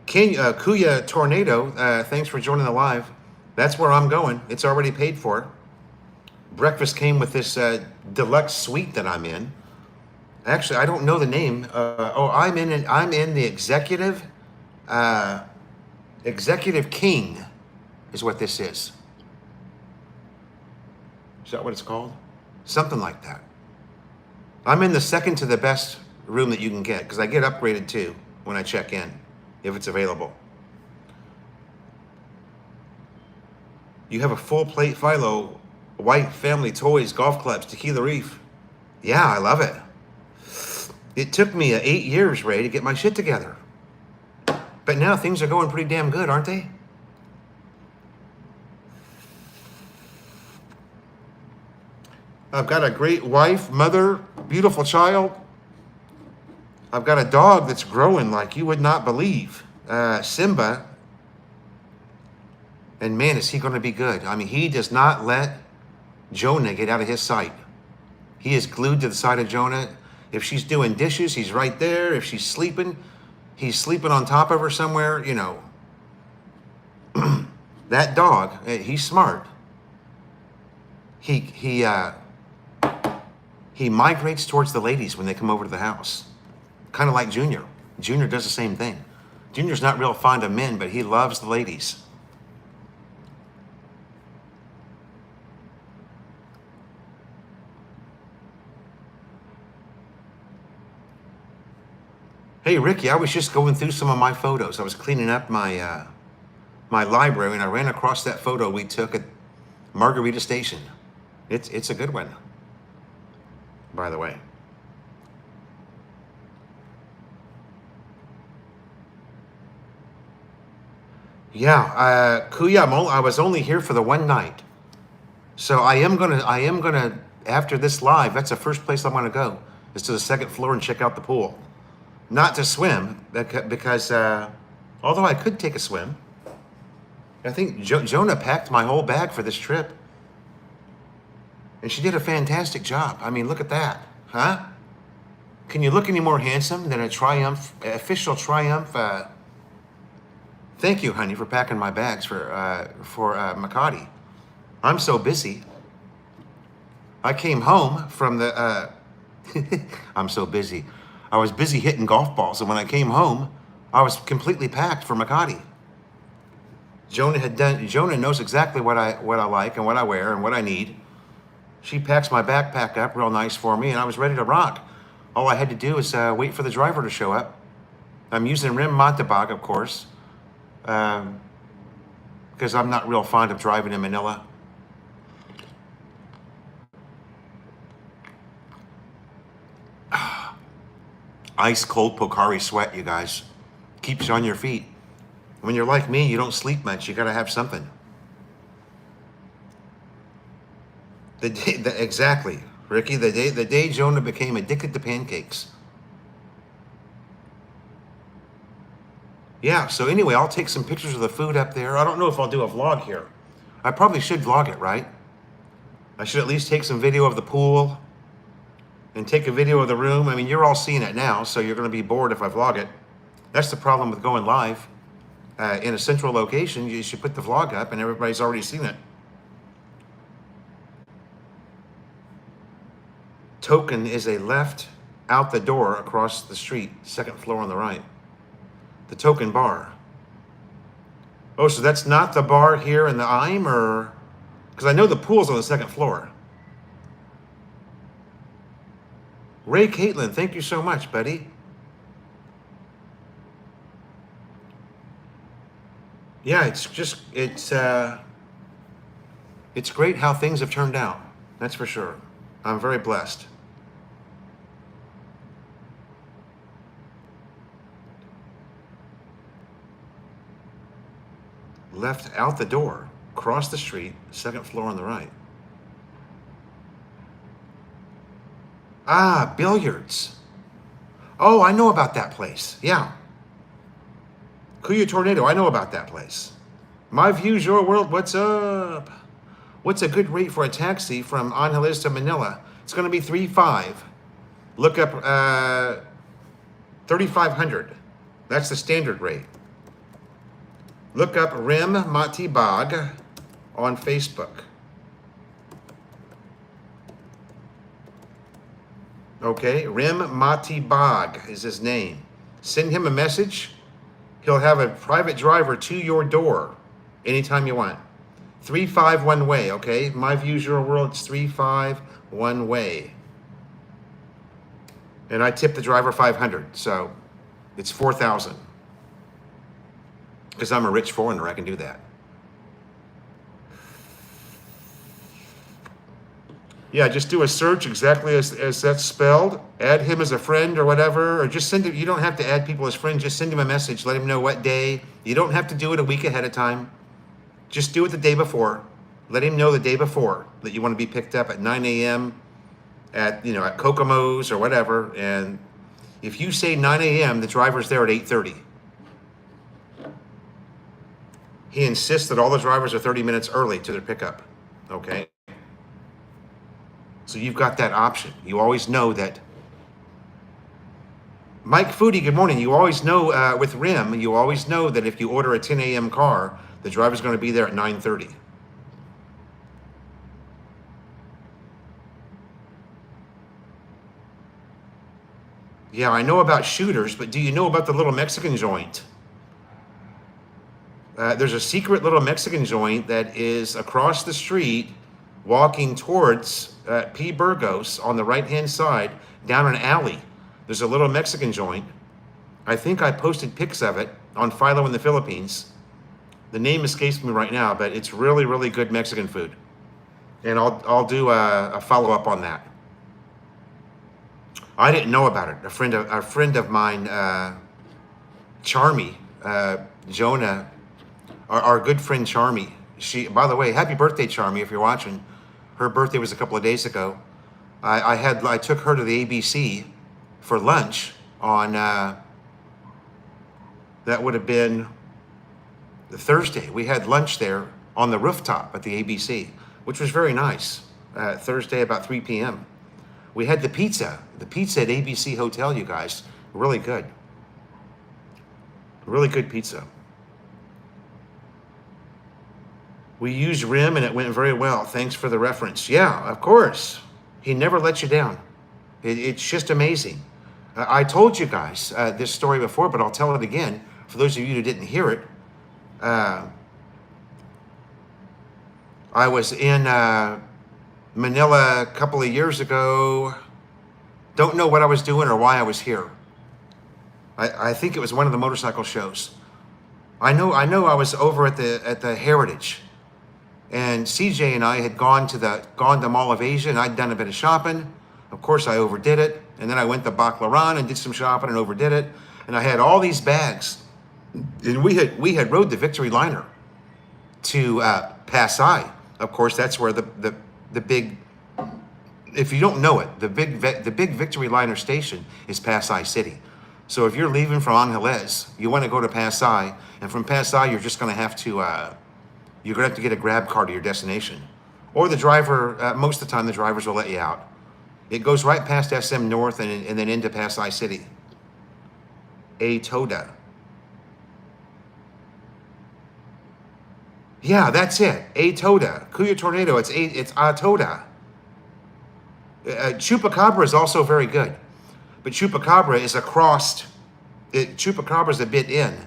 Kuya Tornado, thanks for joining the live. That's where I'm going. It's already paid for. Breakfast came with this deluxe suite that I'm in. Actually, I don't know the name. I'm in the executive king, is what this is. Is that what it's called? Something like that. I'm in the second to the best room that you can get because I get upgraded too when I check in, if it's available. You have a full plate Philo, white family toys, golf clubs, Tequila Reef. Yeah, I love it. It took me 8 years, Ray, to get my shit together. But now things are going pretty damn good, aren't they? I've got a great wife, mother, beautiful child. I've got a dog that's growing like you would not believe. Simba. And man, is he going to be good. I mean, he does not let Jonah get out of his sight. He is glued to the side of Jonah. If she's doing dishes, he's right there. If she's sleeping, he's sleeping on top of her somewhere, you know. That dog, he's smart. He migrates towards the ladies when they come over to the house. Kind of like Junior. Junior does the same thing. Junior's not real fond of men, but he loves the ladies. Hey, Ricky, I was just going through some of my photos. I was cleaning up my library, and I ran across that photo we took at Margarita Station. It's a good one, by the way. Yeah, Kuya, I was only here for the one night, so I am gonna after this live. That's the first place I'm gonna go is to the second floor and check out the pool. Not to swim because although I could take a swim. I think Jonah packed my whole bag for this trip, and she did a fantastic job. I mean, look at that, huh? Can you look any more handsome than a Triumph, official Triumph? Thank you, honey, for packing my bags for Makati. I'm so busy. I came home from the. I'm so busy. I was busy hitting golf balls, and when I came home, I was completely packed for Makati. Jonah knows exactly what I like and what I wear and what I need. She packs my backpack up real nice for me, and I was ready to rock. All I had to do was wait for the driver to show up. I'm using Rim Montabag, of course, because I'm not real fond of driving in Manila. Ice cold Pocari Sweat, you guys. Keeps you on your feet. When you're like me, you don't sleep much. You gotta have something. Exactly, Ricky. The day Jonah became addicted to pancakes. Yeah. So anyway, I'll take some pictures of the food up there. I don't know if I'll do a vlog here. I probably should vlog it, right? I should at least take some video of the pool and take a video of the room. I mean, you're all seeing it now, so you're going to be bored if I vlog it. That's the problem with going live. In a central location, you should put the vlog up and everybody's already seen it. Token is a left out the door across the street, second floor on the right. The Token bar. Oh, so that's not the bar here in the IM, or? Because I know the pool's on the second floor. Ray Caitlin, thank you so much, buddy. Yeah, it's great how things have turned out. That's for sure. I'm very blessed. Left out the door, cross the street, second floor on the right. Ah, billiards. Oh, I know about that place. Yeah. Kuya Tornado, I know about that place. My views, your world, what's up? What's a good rate for a taxi from Angeles to Manila? It's going to be 3.5. Look up 3,500. That's the standard rate. Look up Rim Matibag on Facebook. Okay, Rim Matibag is his name. Send him a message. He'll have a private driver to your door anytime you want. 3.5 one way, okay? My views, your world, it's 3.5 one way. And I tip the driver 500, so it's 4,000. Because I'm a rich foreigner, I can do that. Yeah, just do a search exactly as that's spelled. Add him as a friend or whatever, or just send him. You don't have to add people as friends. Just send him a message. Let him know what day. You don't have to do it a week ahead of time. Just do it the day before. Let him know the day before that you want to be picked up at 9 a.m. at Kokomo's or whatever. And if you say 9 a.m., the driver's there at 8:30. He insists that all the drivers are 30 minutes early to their pickup. Okay. So you've got that option. You always know that. Mike Foodie, good morning. You always know with RIM, you always know that if you order a 10 a.m. car, the driver's going to be there at 9:30. Yeah, I know about shooters, but do you know about the little Mexican joint? There's a secret little Mexican joint that is across the street, walking towards P. Burgos on the right-hand side, down an alley. There's a little Mexican joint. I think I posted pics of it on Philo in the Philippines. The name escapes me right now, but it's really, really good Mexican food. And I'll do a follow-up on that. I didn't know about it. A friend of mine, Charmy, Jonah, our good friend Charmy. By the way, happy birthday, Charmy, if you're watching. Her birthday was a couple of days ago. I took her to the ABC for lunch on, that would have been the Thursday. We had lunch there on the rooftop at the ABC, which was very nice. Thursday about 3 p.m. We had the pizza at ABC Hotel, you guys. Really good. Really good pizza. We used Rim and it went very well. Thanks for the reference. Yeah, of course. He never lets you down. It's just amazing. I told you guys this story before, but I'll tell it again for those of you who didn't hear it. I was in Manila a couple of years ago. Don't know what I was doing or why I was here. I think it was one of the motorcycle shows. I know I was over at the Heritage, and CJ and I had gone to Mall of Asia, and I'd done a bit of shopping. Of course, I overdid it, and then I went to Baclaran and did some shopping and overdid it, and I had all these bags, and we had rode the Victory Liner to Pasay. Of course, that's where the big, if you don't know it, the big Victory Liner station is Pasay City. So if you're leaving from Angeles, you want to go to Pasay, and from Pasay, you're just going to have to get a grab car to your destination. Or the driver, most of the time the drivers will let you out. It goes right past SM North and then into Pasay City. Toda. Yeah, that's it. Toda. Cuyo Tornado, it's Toda. Chupacabra is also very good. But Chupacabra is Chupacabra is a bit in.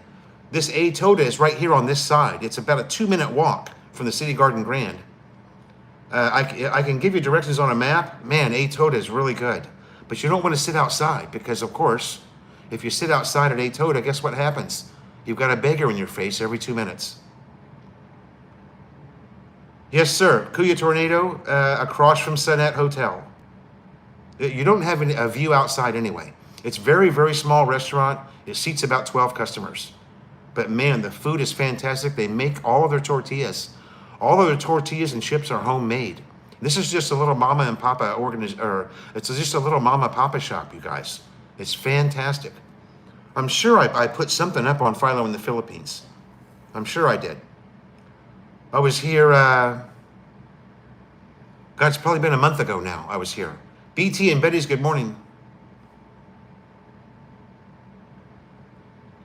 This Toda is right here on this side. It's about a 2-minute walk from the City Garden Grand. I can give you directions on a map. Man, Toda is really good. But you don't want to sit outside because, of course, if you sit outside at Toda, guess what happens? You've got a beggar in your face every 2 minutes. Yes, sir. Cuyo Tornado, across from Sunette Hotel. You don't have a view outside anyway. It's very, very small restaurant. It seats about 12 customers. But man, the food is fantastic. They make all of their tortillas. All of their tortillas and chips are homemade. This is just a little mama and papa it's just a little mama papa shop, you guys. It's fantastic. I'm sure I put something up on Philo in the Philippines. I'm sure I did. I was here, God, it's probably been a month ago now I was here. BT and Betty's, good morning.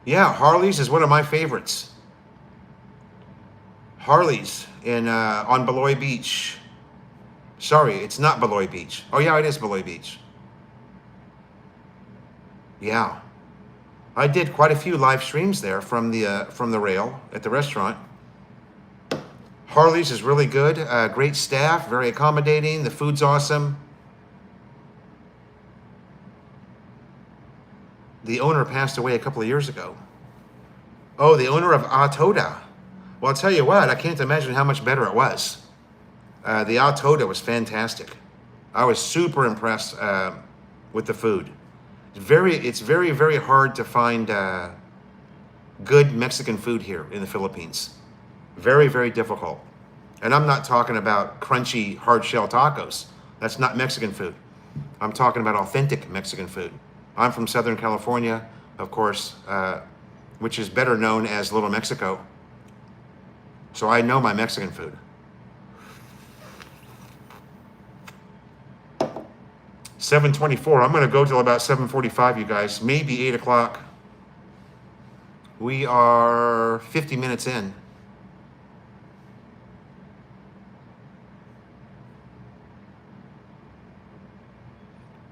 Yeah, Harley's is one of my favorites. Harley's on Beloy Beach. Sorry, it's not Beloy Beach. Oh yeah, it is Beloy Beach. Yeah. I did quite a few live streams there from the rail at the restaurant. Harley's is really good. Great staff, very accommodating. The food's awesome. The owner passed away a couple of years ago. Oh, the owner of Toda. Well, I'll tell you what, I can't imagine how much better it was. The Toda was fantastic. I was super impressed with the food. It's very, very hard to find good Mexican food here in the Philippines. Very, very difficult. And I'm not talking about crunchy, hard shell tacos. That's not Mexican food. I'm talking about authentic Mexican food. I'm from Southern California, of course, which is better known as Little Mexico. So I know my Mexican food. $7:24. I'm going to go till about 7:45, you guys. Maybe 8 o'clock. We are 50 minutes in.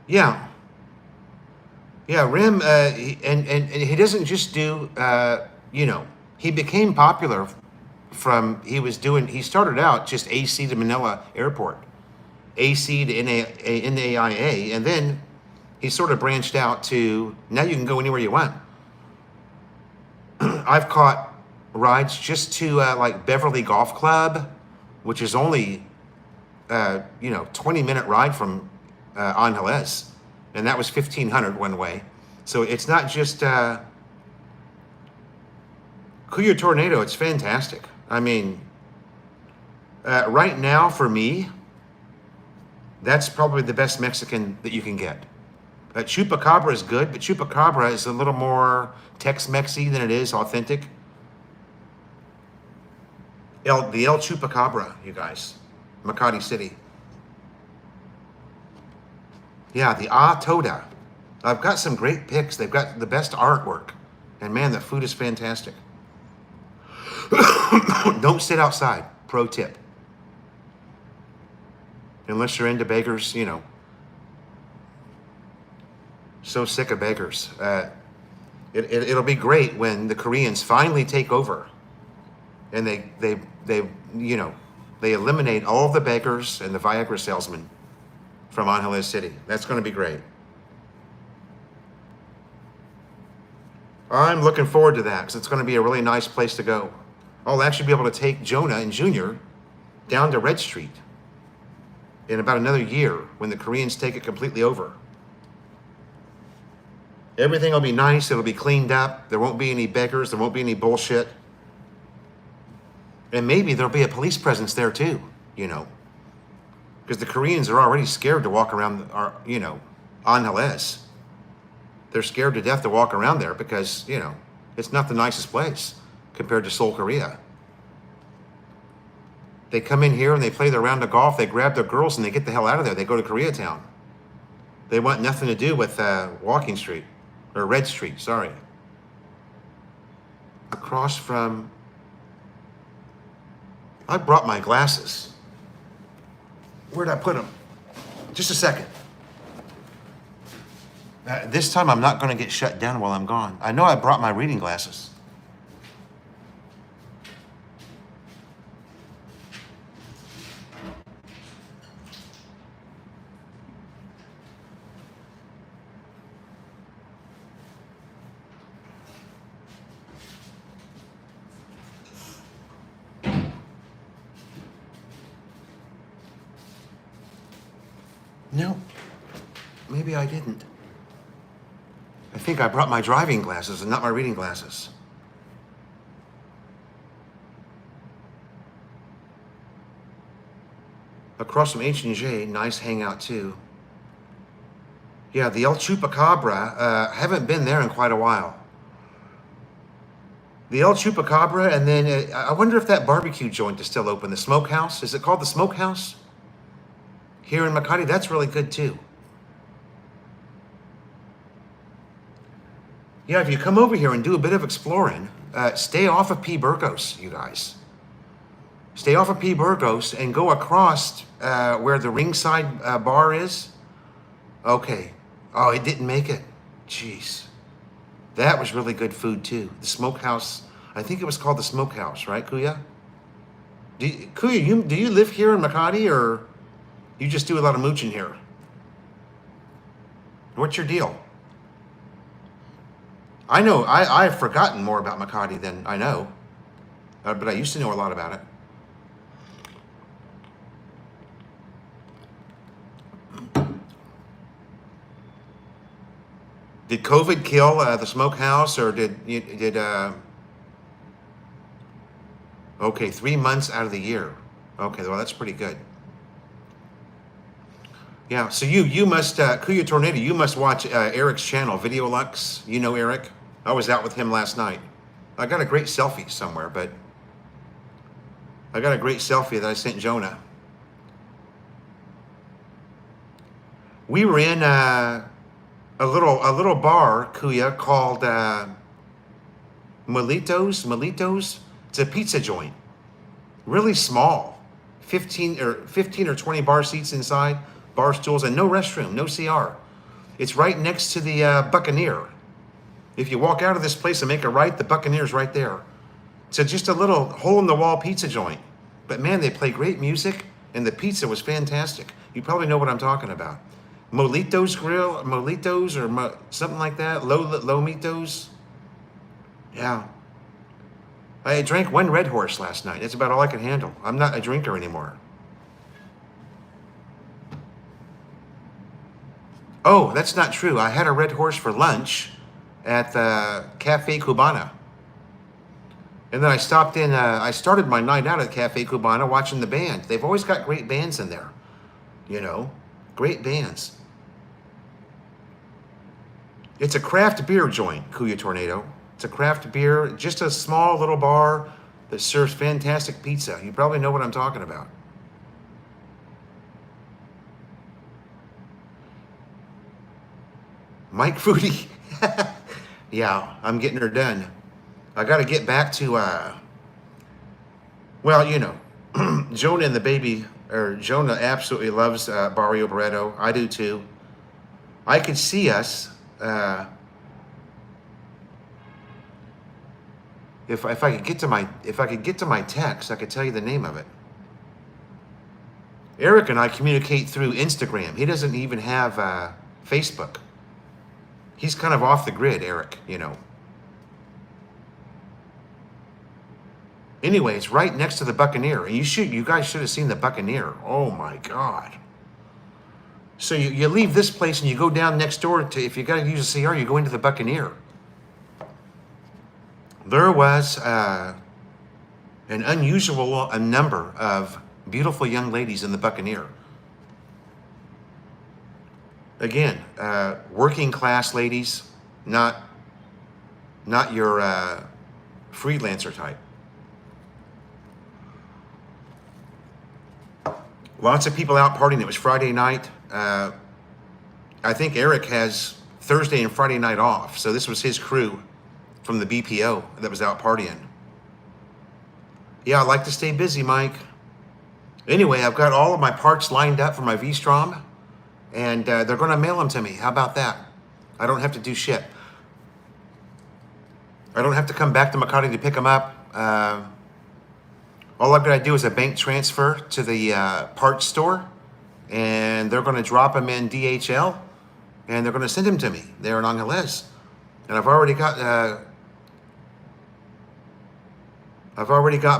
Yeah. Yeah, Rim, and he doesn't just do, he became popular he started out just AC to Manila Airport, AC to NAIA, and then he sort of branched out to, now you can go anywhere you want. I've caught rides just to like Beverly Golf Club, which is only 20-minute ride from Angeles, and that was 1,500 one way. So it's not just Cuyo Tornado. It's fantastic. I mean, right now for me, that's probably the best Mexican that you can get. Chupacabra is good, but Chupacabra is a little more Tex-Mexy than it is authentic. The El Chupacabra, you guys. Makati City. Yeah, the Toda. I've got some great pics. They've got the best artwork. And man, the food is fantastic. Don't sit outside. Pro tip. Unless you're into beggars, So sick of beggars. It'll be great when the Koreans finally take over, and they eliminate all the beggars and the Viagra salesmen from Angeles City. That's going to be great. I'm looking forward to that because it's going to be a really nice place to go. I'll actually be able to take Jonah and Junior down to Red Street in about another year when the Koreans take it completely over. Everything will be nice. It'll be cleaned up. There won't be any beggars. There won't be any bullshit. And maybe there'll be a police presence there too, because the Koreans are already scared to walk around, Angeles. They're scared to death to walk around there because, it's not the nicest place compared to Seoul, Korea. They come in here and they play their round of golf. They grab their girls and they get the hell out of there. They go to Koreatown. They want nothing to do with Walking Street. Or Red Street, sorry. Across from... I brought my glasses. Where'd I put them? Just a second. This time I'm not going to get shut down while I'm gone. I know I brought my reading glasses. No, maybe I didn't. I think I brought my driving glasses and not my reading glasses. Across from H&J, nice hangout too. Yeah, the El Chupacabra, haven't been there in quite a while. The El Chupacabra, and then I wonder if that barbecue joint is still open, the Smokehouse. Is it called the Smokehouse? Here in Makati, that's really good too. Yeah, if you come over here and do a bit of exploring, stay off of P. Burgos, you guys. Stay off of P. Burgos and go across where the Ringside bar is. Okay. Oh, it didn't make it. Jeez. That was really good food too. The Smokehouse, I think it was called the Smokehouse, right, Kuya? Kuya, do you live here in Makati or you just do a lot of mooching here? What's your deal? I know, I've forgotten more about Makati than I know, but I used to know a lot about it. Did COVID kill the Smokehouse, or okay, 3 months out of the year. Okay, well, that's pretty good. Yeah, so you must, Kuya Tornado, you must watch Eric's channel, Video Lux. You know Eric? I was out with him last night. I got a great selfie somewhere, but I got a great selfie that I sent Jonah. We were in a little bar, Kuya, called Molitos. It's a pizza joint. Really small. 15 or 20 bar seats inside. Bar stools, and no restroom, no CR. It's right next to the Buccaneer. If you walk out of this place and make a right, the Buccaneer's right there. So just a little hole-in-the-wall pizza joint. But man, they play great music, and the pizza was fantastic. You probably know what I'm talking about. Molitos Grill, Molitos, or something like that. Lomitos. Yeah. I drank one Red Horse last night. That's about all I can handle. I'm not a drinker anymore. Oh, that's not true. I had a Red Horse for lunch at the Cafe Cubana. And then I stopped in, I started my night out at Cafe Cubana watching the band. They've always got great bands in there, you know, great bands. It's a craft beer joint, Kuya Tornado. It's a craft beer, just a small little bar that serves fantastic pizza. You probably know what I'm talking about. Mike Foodie. Yeah, I'm getting her done. I got to get back to, well, you know, Jonah and the baby, or Jonah absolutely loves Barrio Barreto. I do too. I could see us, if I could get to my text, I could tell you the name of it. Eric and I communicate through Instagram. He doesn't even have Facebook. He's kind of off the grid, Eric, you know. Anyway, it's right next to the Buccaneer. And you guys should have seen the Buccaneer. Oh my God. So you leave this place and you go down next door to, if you got to use a CR, you go into the Buccaneer. There was an unusual number of beautiful young ladies in the Buccaneer. Again, working class ladies, not your freelancer type. Lots of people out partying. It was Friday night. I think Eric has Thursday and Friday night off. So this was his crew from the BPO that was out partying. Yeah, I like to stay busy, Mike. Anyway, I've got all of my parts lined up for my V-Strom, and they're going to mail them to me. How about that? I don't have to do shit. I don't have to come back to Makati to pick them up. All I've got to do is a bank transfer to the parts store, and they're going to drop them in DHL, and they're going to send them to me there in Angeles. And I've already got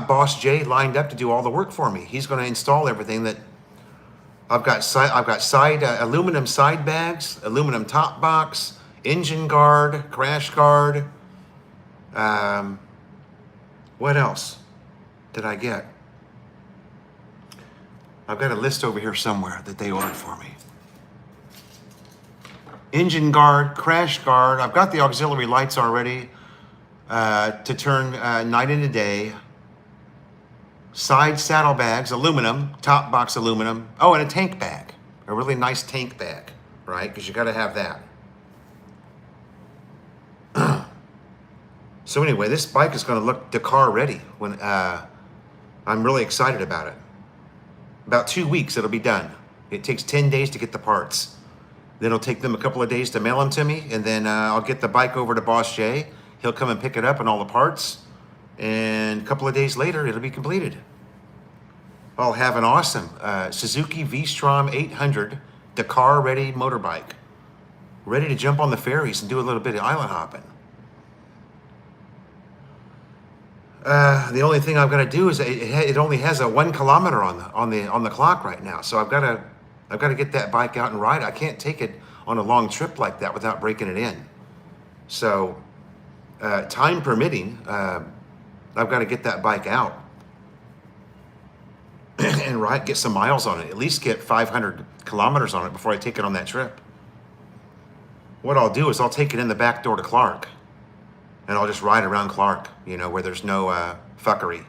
Boss Jay lined up to do all the work for me. He's going to install everything that I've got. Side aluminum side bags, aluminum top box, engine guard, crash guard. What else did I get? I've got a list over here somewhere that they ordered for me. Engine guard, crash guard. I've got the auxiliary lights already to turn night into day. Side saddlebags, aluminum, top box aluminum. Oh, and a tank bag, a really nice tank bag, right? Because you got to have that. So anyway, this bike is going to look Dakar ready when I'm really excited about it. About 2 weeks, it'll be done. It takes 10 days to get the parts. Then it'll take them a couple of days to mail them to me, and then I'll get the bike over to Boss Jay. He'll come and pick it up and all the parts, and a couple of days later, it'll be completed. I'll have an awesome Suzuki V-Strom 800 Dakar-ready motorbike, ready to jump on the ferries and do a little bit of island hopping. The only thing I've got to do is it only has a 1 kilometer on the clock right now, so I've got to get that bike out and ride. I can't take it on a long trip like that without breaking it in. So, time permitting, I've got to get that bike out and get some miles on it. At least get 500 kilometers on it before I take it on that trip. What I'll do is I'll take it in the back door to Clark, and I'll just ride around Clark, you know, where there's no fuckery.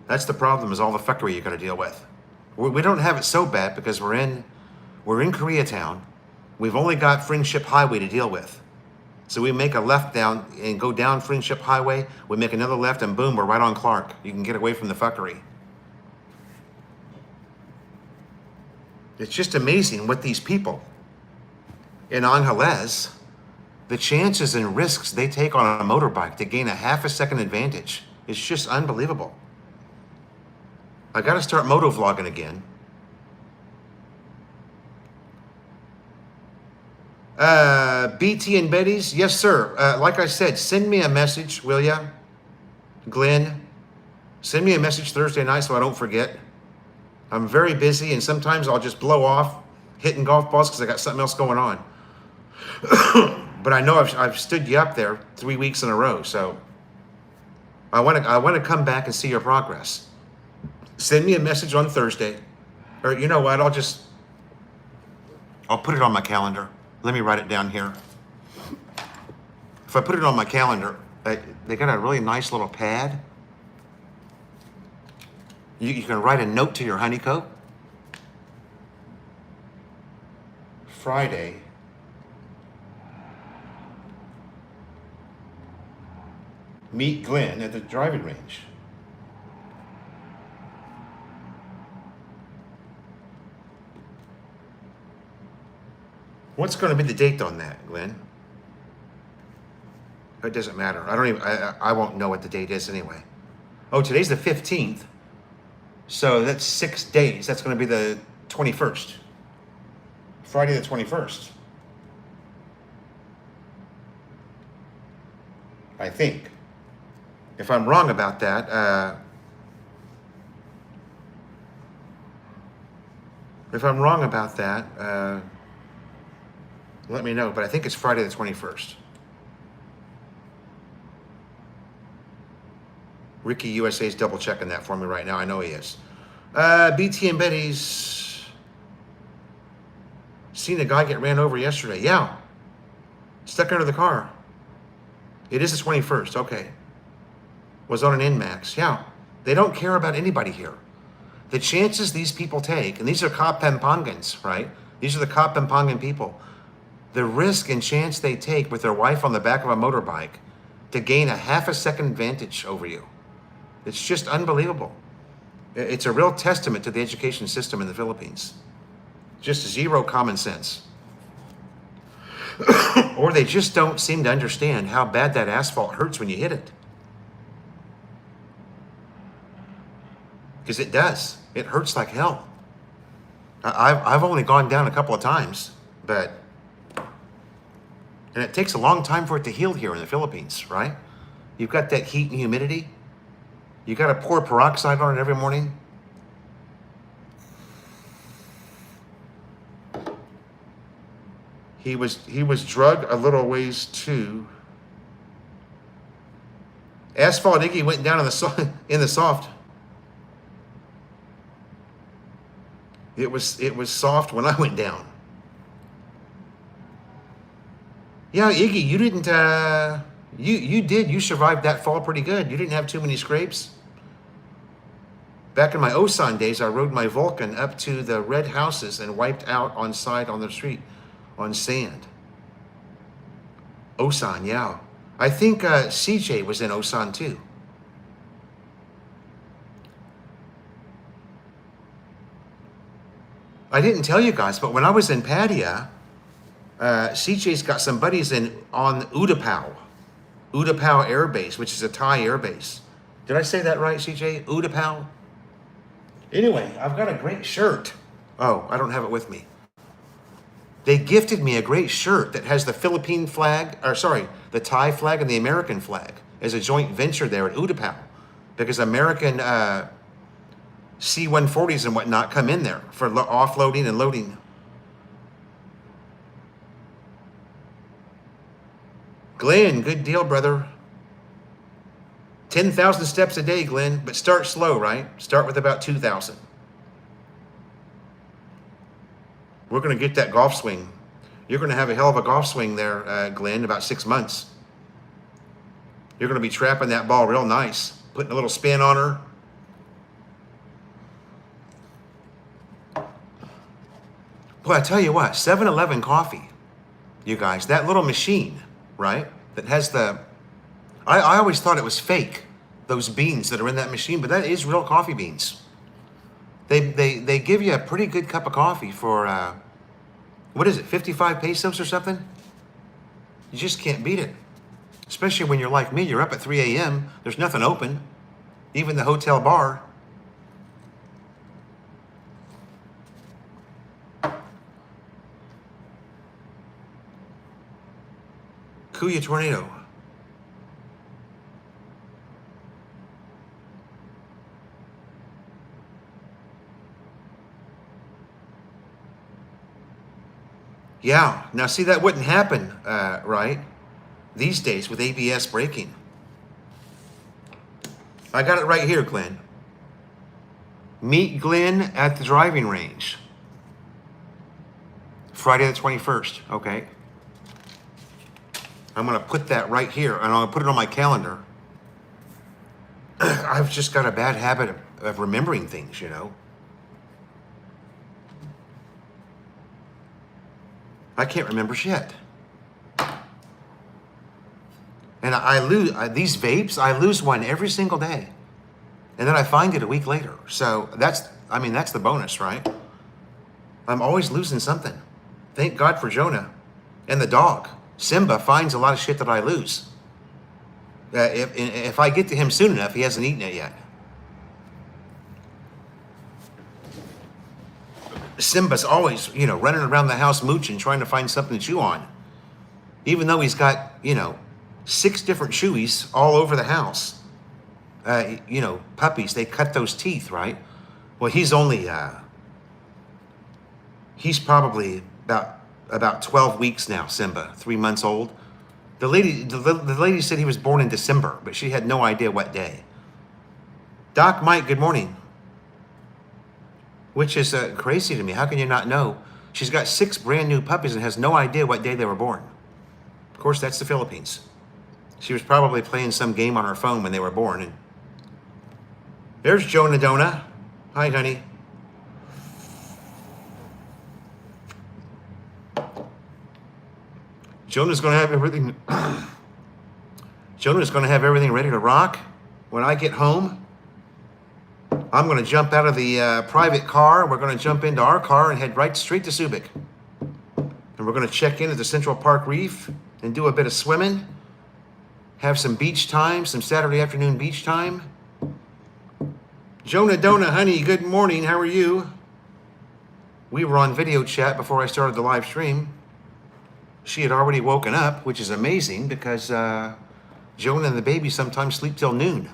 That's the problem, is all the fuckery you got to deal with. We don't have it so bad because we're in Koreatown. We've only got Friendship Highway to deal with. So we make a left down and go down Friendship Highway. We make another left and boom, we're right on Clark. You can get away from the fuckery. It's just amazing what these people in Angeles, the chances and risks they take on a motorbike to gain a half a second advantage. It's just unbelievable. I got to start moto vlogging again. BT and Betty's, yes sir. Like I said, send me a message, will ya? Glenn, send me a message Thursday night so I don't forget. I'm very busy, and sometimes I'll just blow off hitting golf balls because I got something else going on. But I know I've stood you up there 3 weeks in a row, so I want to come back and see your progress. Send me a message on Thursday, or you know what? I'll put it on my calendar. Let me write it down here. If I put it on my calendar, they got a really nice little pad. You can write a note to your honeycomb. Friday. Meet Glenn at the driving range. What's going to be the date on that, Glenn? It doesn't matter. I won't know what the date is anyway. Oh, today's the 15th. So that's 6 days. That's going to be the 21st. Friday the 21st. I think. If I'm wrong about that, let me know. But I think it's Friday the 21st. Ricky USA is double checking that for me right now. I know he is. BT and Betty's seen a guy get ran over yesterday. Yeah. Stuck under the car. It is the 21st. Okay. Was on an NMAX. Yeah. They don't care about anybody here. The chances these people take, and these are Kapampangans, right? These are the Kapampangan people. The risk and chance they take with their wife on the back of a motorbike to gain a half a second advantage over you. It's just unbelievable. It's a real testament to the education system in the Philippines. Just zero common sense. Or they just don't seem to understand how bad that asphalt hurts when you hit it. Because it does. It hurts like hell. I've only gone down a couple of times, and it takes a long time for it to heal here in the Philippines, right? You've got that heat and humidity. You got to pour peroxide on it every morning. He was drugged a little ways too. Asphalt Iggy went down in the soft. It was soft when I went down. Yeah, Iggy, you didn't. You survived that fall pretty good. You didn't have too many scrapes. Back in my Osan days, I rode my Vulcan up to the red houses and wiped out on the street on sand. Osan, yeah. I think CJ was in Osan too. I didn't tell you guys, but when I was in Pattaya, CJ's got some buddies on Utapao Air Base, which is a Thai air base. Did I say that right, CJ? Utapao? Anyway, I've got a great shirt. Oh, I don't have it with me. They gifted me a great shirt that has the Philippine flag, the Thai flag and the American flag as a joint venture there at Utapao, because American C-140s and whatnot come in there for offloading and loading. Glenn, good deal, brother. 10,000 steps a day, Glenn, but start slow, right? Start with about 2,000. We're going to get that golf swing. You're going to have a hell of a golf swing there, Glenn, about 6 months. You're going to be trapping that ball real nice, putting a little spin on her. Boy, I tell you what, 7-Eleven coffee, you guys, that little machine, right, that has I always thought it was fake, those beans that are in that machine, but that is real coffee beans. They give you a pretty good cup of coffee for, what is it, 55 pesos or something? You just can't beat it. Especially when you're like me, you're up at 3 a.m., there's nothing open, even the hotel bar. Kuya Tornado. Yeah. Now, see, that wouldn't happen, right? These days with ABS braking. I got it right here, Glenn. Meet Glenn at the driving range. Friday the 21st. Okay. I'm going to put that right here, and I'm going to put it on my calendar. I've just got a bad habit of remembering things, you know. I can't remember shit. And I lose these vapes. I lose one every single day, and then I find it a week later. So that's the bonus, right? I'm always losing something. Thank God for Jonah and the dog. Simba finds a lot of shit that I lose. If I get to him soon enough, he hasn't eaten it yet. Simba's always, running around the house mooching, trying to find something to chew on. Even though he's got, 6 different chewies all over the house. Puppies, they cut those teeth, right? Well, he's probably about 12 weeks now, Simba, 3 months old. The lady said he was born in December, but she had no idea what day. Doc Mike, good morning. Which is crazy to me. How can you not know? She's got 6 brand new puppies and has no idea what day they were born. Of course, that's the Philippines. She was probably playing some game on her phone when they were born. And there's Jonah Dona. Hi, honey. Jonah's going to have everything. Jonah's going to have everything ready to rock when I get home. I'm going to jump out of the private car. We're going to jump into our car and head right straight to Subic. And we're going to check in at the Central Park Reef and do a bit of swimming. Have some beach time, some Saturday afternoon beach time. Jonah Dona, honey, good morning. How are you? We were on video chat before I started the live stream. She had already woken up, which is amazing because Jonah and the baby sometimes sleep till noon.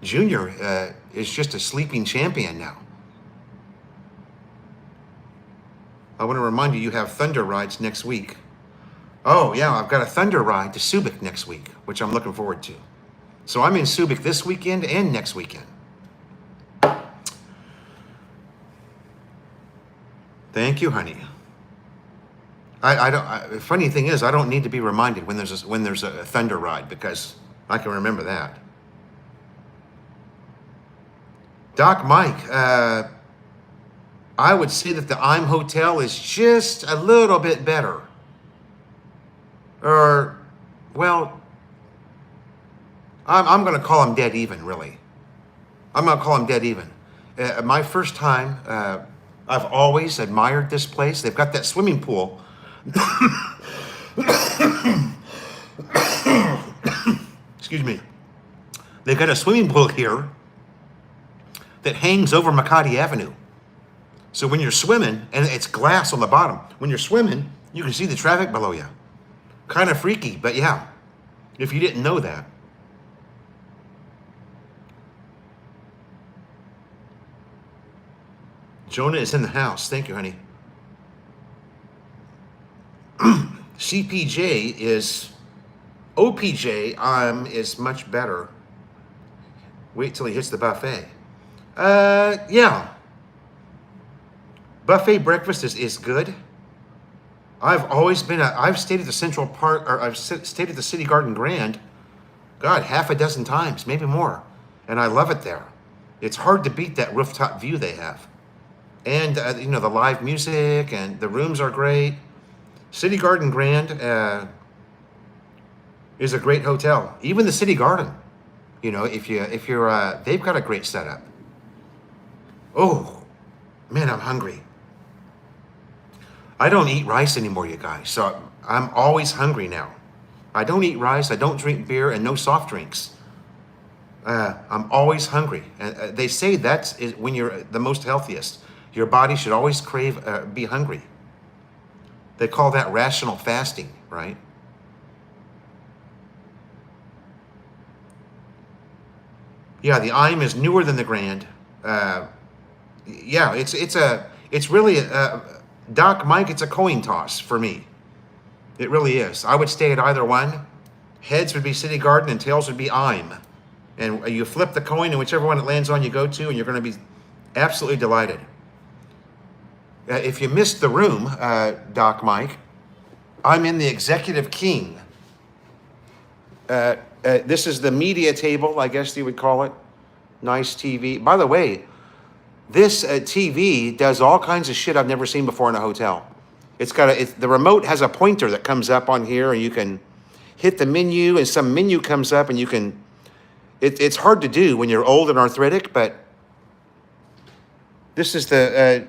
Junior is just a sleeping champion now. I want to remind you, you have Thunder rides next week. Oh, yeah, I've got a Thunder ride to Subic next week, which I'm looking forward to. So I'm in Subic this weekend and next weekend. Thank you, honey. Funny thing is, I don't need to be reminded when there's a Thunder ride because I can remember that. Doc Mike, I would say that the I'm Hotel is just a little bit better. Or, well, I'm going to call them dead even, really. I'm going to call them dead even. My first time, I've always admired this place. They've got that swimming pool. Excuse me. They've got a swimming pool here that hangs over Makati Avenue. So when you're swimming, and it's glass on the bottom, when you're swimming, you can see the traffic below you. Kind of freaky, but yeah, if you didn't know that. Jonah is in the house. Thank you, honey. CPJ is, OPJ is much better. Wait till he hits the buffet. Yeah. Buffet breakfast is good. I've stayed at the Central Park, or I've stayed at the City Garden Grand, God, half a dozen times, maybe more. And I love it there. It's hard to beat that rooftop view they have. And, the live music and the rooms are great. City Garden Grand is a great hotel. Even the City Garden, if you're, they've got a great setup. Oh, man, I'm hungry. I don't eat rice anymore, you guys, so I'm always hungry now. I don't eat rice, I don't drink beer, and no soft drinks. I'm always hungry. And they say that's when you're the most healthiest. Your body should always be hungry. They call that rational fasting, right? Yeah, the IM is newer than the Grand. Yeah, it's really Doc, Mike, it's a coin toss for me. It really is. I would stay at either one. Heads would be City Garden and tails would be I'm. And you flip the coin and whichever one it lands on you go to, and you're going to be absolutely delighted. If you missed the room, Doc Mike, I'm in the Executive King. This is the media table, I guess you would call it. Nice TV. By the way, this TV does all kinds of shit I've never seen before in a hotel. The remote has a pointer that comes up on here, and you can hit the menu, and some menu comes up, and you can. It's hard to do when you're old and arthritic, but this is the.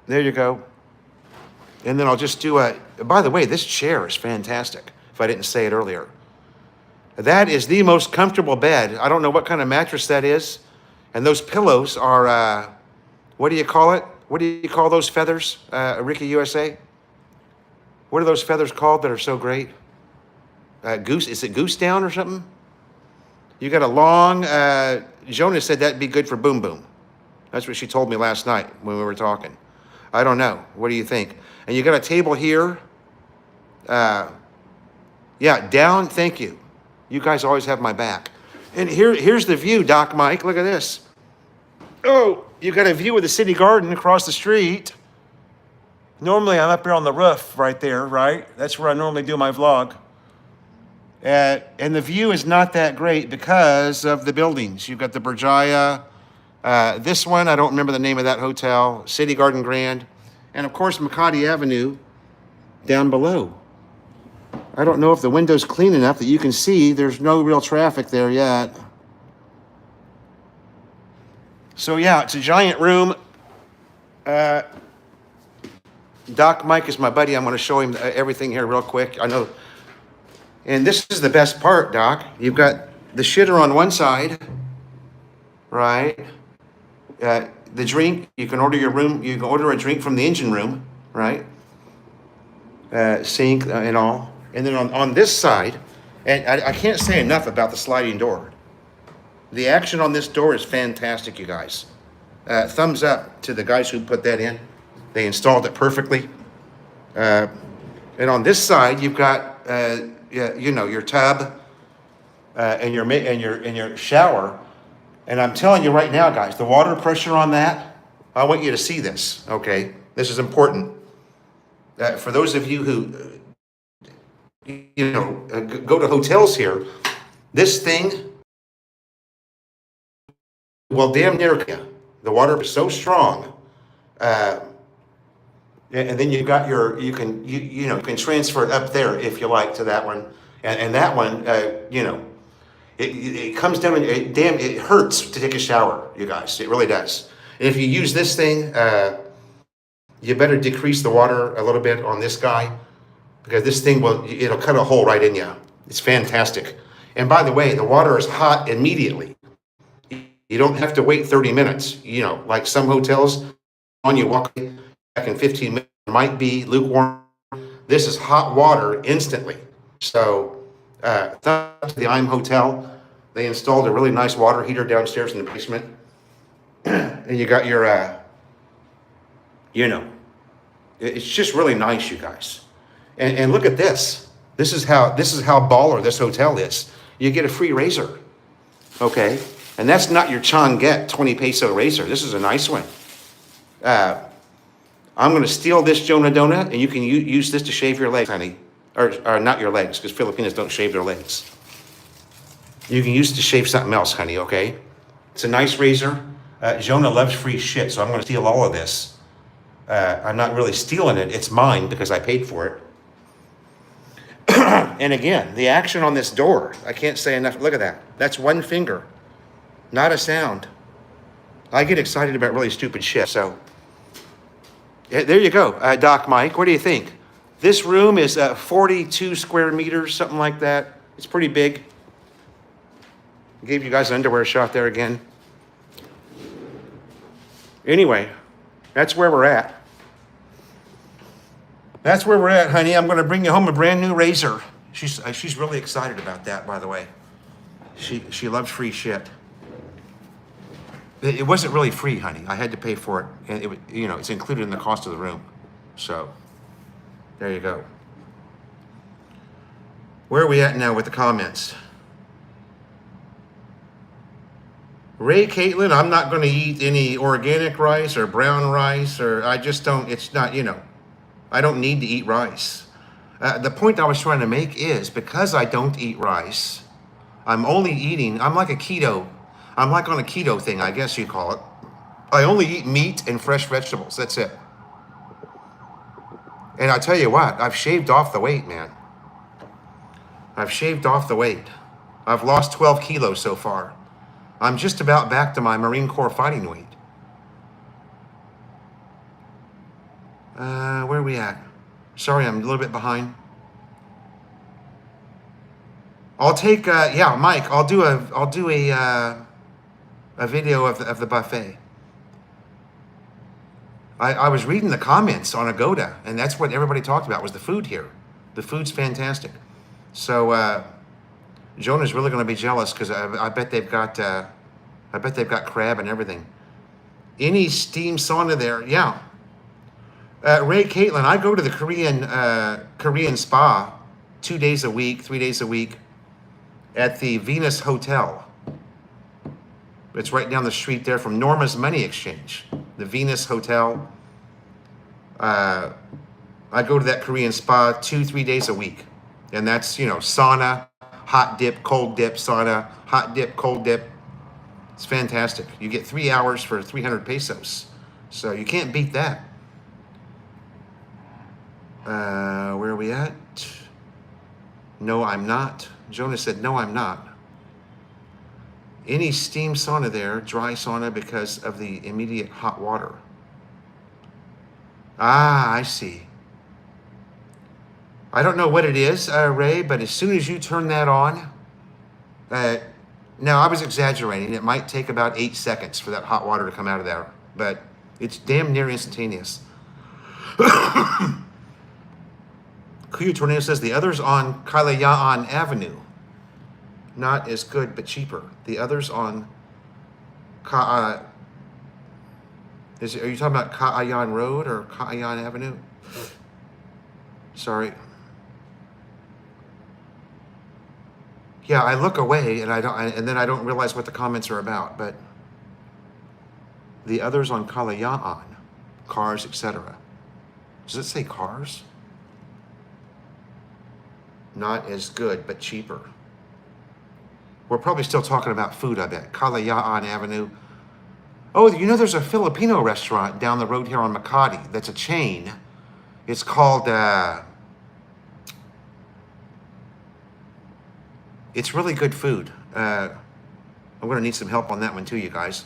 There you go. And then I'll just do a. By the way, this chair is fantastic. If I didn't say it earlier, that is the most comfortable bed. I don't know what kind of mattress that is, and those pillows are. What do you call it? What do you call those feathers, Ricky USA? What are those feathers called that are so great? Goose, is it goose down or something? You got a long, Jonah said that'd be good for Boom Boom. That's what she told me last night when we were talking. I don't know. What do you think? And you got a table here. Yeah, down, thank you. You guys always have my back. And here's the view, Doc Mike. Look at this. Oh, you got a view of the City Garden across the street. Normally, I'm up here on the roof right there, right? That's where I normally do my vlog. And the view is not that great because of the buildings. You've got the Berjaya, this one, I don't remember the name of that hotel, City Garden Grand, and of course, Makati Avenue down below. I don't know if the window's clean enough that you can see. There's no real traffic there yet. So yeah, it's a giant room. Doc Mike is my buddy. I'm going to show him everything here real quick. I know. And this is the best part, Doc. You've got the shitter on one side, right? The drink, you can order you can order a drink from the engine room, right? Sink and all. And then on this side, and I can't say enough about the sliding door. The action on this door is fantastic, you guys. Thumbs up to the guys who put that in. They installed it perfectly. And on this side, you've got, your tub and your shower. And I'm telling you right now, guys, the water pressure on that, I want you to see this, okay? This is important. For those of you who, go to hotels here, this thing will damn near you. The water is so strong. And then you got you can transfer it up there if you like to that one. And that one, it comes down and it hurts to take a shower, you guys. It really does. And if you use this thing, you better decrease the water a little bit on this guy because this thing it'll cut a hole right in you. It's fantastic. And by the way, the water is hot immediately. You don't have to wait 30 minutes. Like some hotels, on you walk back in 15 minutes, might be lukewarm. This is hot water instantly. So, thanks to the IM Hotel, they installed a really nice water heater downstairs in the basement. And you got your, it's just really nice, you guys. And look at this. This is how baller this hotel is. You get a free razor, okay? And that's not your Chang'et 20 peso razor. This is a nice one. I'm going to steal this Jonah Donut, and you can use this to shave your legs, honey. Or not your legs, because Filipinos don't shave their legs. You can use it to shave something else, honey, okay? It's a nice razor. Jonah loves free shit, so I'm going to steal all of this. I'm not really stealing it. It's mine because I paid for it. And again, the action on this door, I can't say enough. Look at that. That's one finger. Not a sound. I get excited about really stupid shit, so. There you go, Doc Mike. What do you think? This room is 42 square meters, something like that. It's pretty big. Gave you guys an underwear shot there again. Anyway, that's where we're at. That's where we're at, honey. I'm going to bring you home a brand new razor. She's really excited about that, by the way. She loves free shit. It wasn't really free, honey. I had to pay for it, and it's included in the cost of the room. So, there you go. Where are we at now with the comments? Ray Caitlin, I'm not going to eat any organic rice or brown rice, or I just don't, it's not, I don't need to eat rice. The point I was trying to make is because I don't eat rice, I'm only eating, I'm like a keto, I'm like on a keto thing, I guess you call it. I only eat meat and fresh vegetables, that's it. And I tell you what, I've shaved off the weight, man. I've shaved off the weight. I've lost 12 kilos so far. I'm just about back to my Marine Corps fighting weight. Where are we at? Sorry, I'm a little bit behind. I'll take, yeah, Mike. I'll do a video of the buffet. I was reading the comments on Agoda, and that's what everybody talked about was the food here. The food's fantastic. So Jonah's really going to be jealous because I bet they've got crab and everything. Any steam sauna there? Yeah. Ray Caitlin, I go to the Korean spa 2 days a week, 3 days a week at the Venus Hotel. It's right down the street there from Norma's Money Exchange, the Venus Hotel. I go to that Korean spa 2-3 days a week. And that's, sauna, hot dip, cold dip, sauna, hot dip, cold dip. It's fantastic. You get 3 hours for 300 pesos. So you can't beat that. Where are we at? No, I'm not. Jonah said, no, I'm not. Any steam sauna there, dry sauna because of the immediate hot water. Ah, I see. I don't know what it is, Ray, but as soon as you turn that on, now I was exaggerating. It might take about 8 seconds for that hot water to come out of there, but it's damn near instantaneous. Kuya Tornado says the others on Kalayaan Avenue, not as good but cheaper. The others on are you talking about Kaayaan Road or Kaayaan Avenue? Sorry. Yeah, I look away and then I don't realize what the comments are about. But the others on Kalayaan, cars, etc. Does it say cars? Not as good, but cheaper. We're probably still talking about food, I bet. Kalayaan Avenue. Oh, there's a Filipino restaurant down the road here on Makati that's a chain. It's called, it's really good food. I'm going to need some help on that one too, you guys.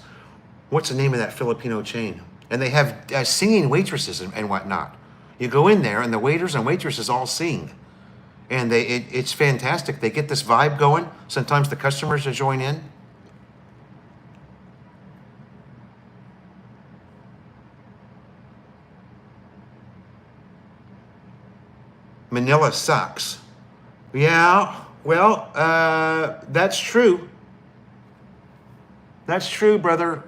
What's the name of that Filipino chain? And they have singing waitresses and whatnot. You go in there and the waiters and waitresses all sing. And it's fantastic. They get this vibe going. Sometimes the customers will join in. Manila sucks. Yeah, well, that's true. That's true, brother.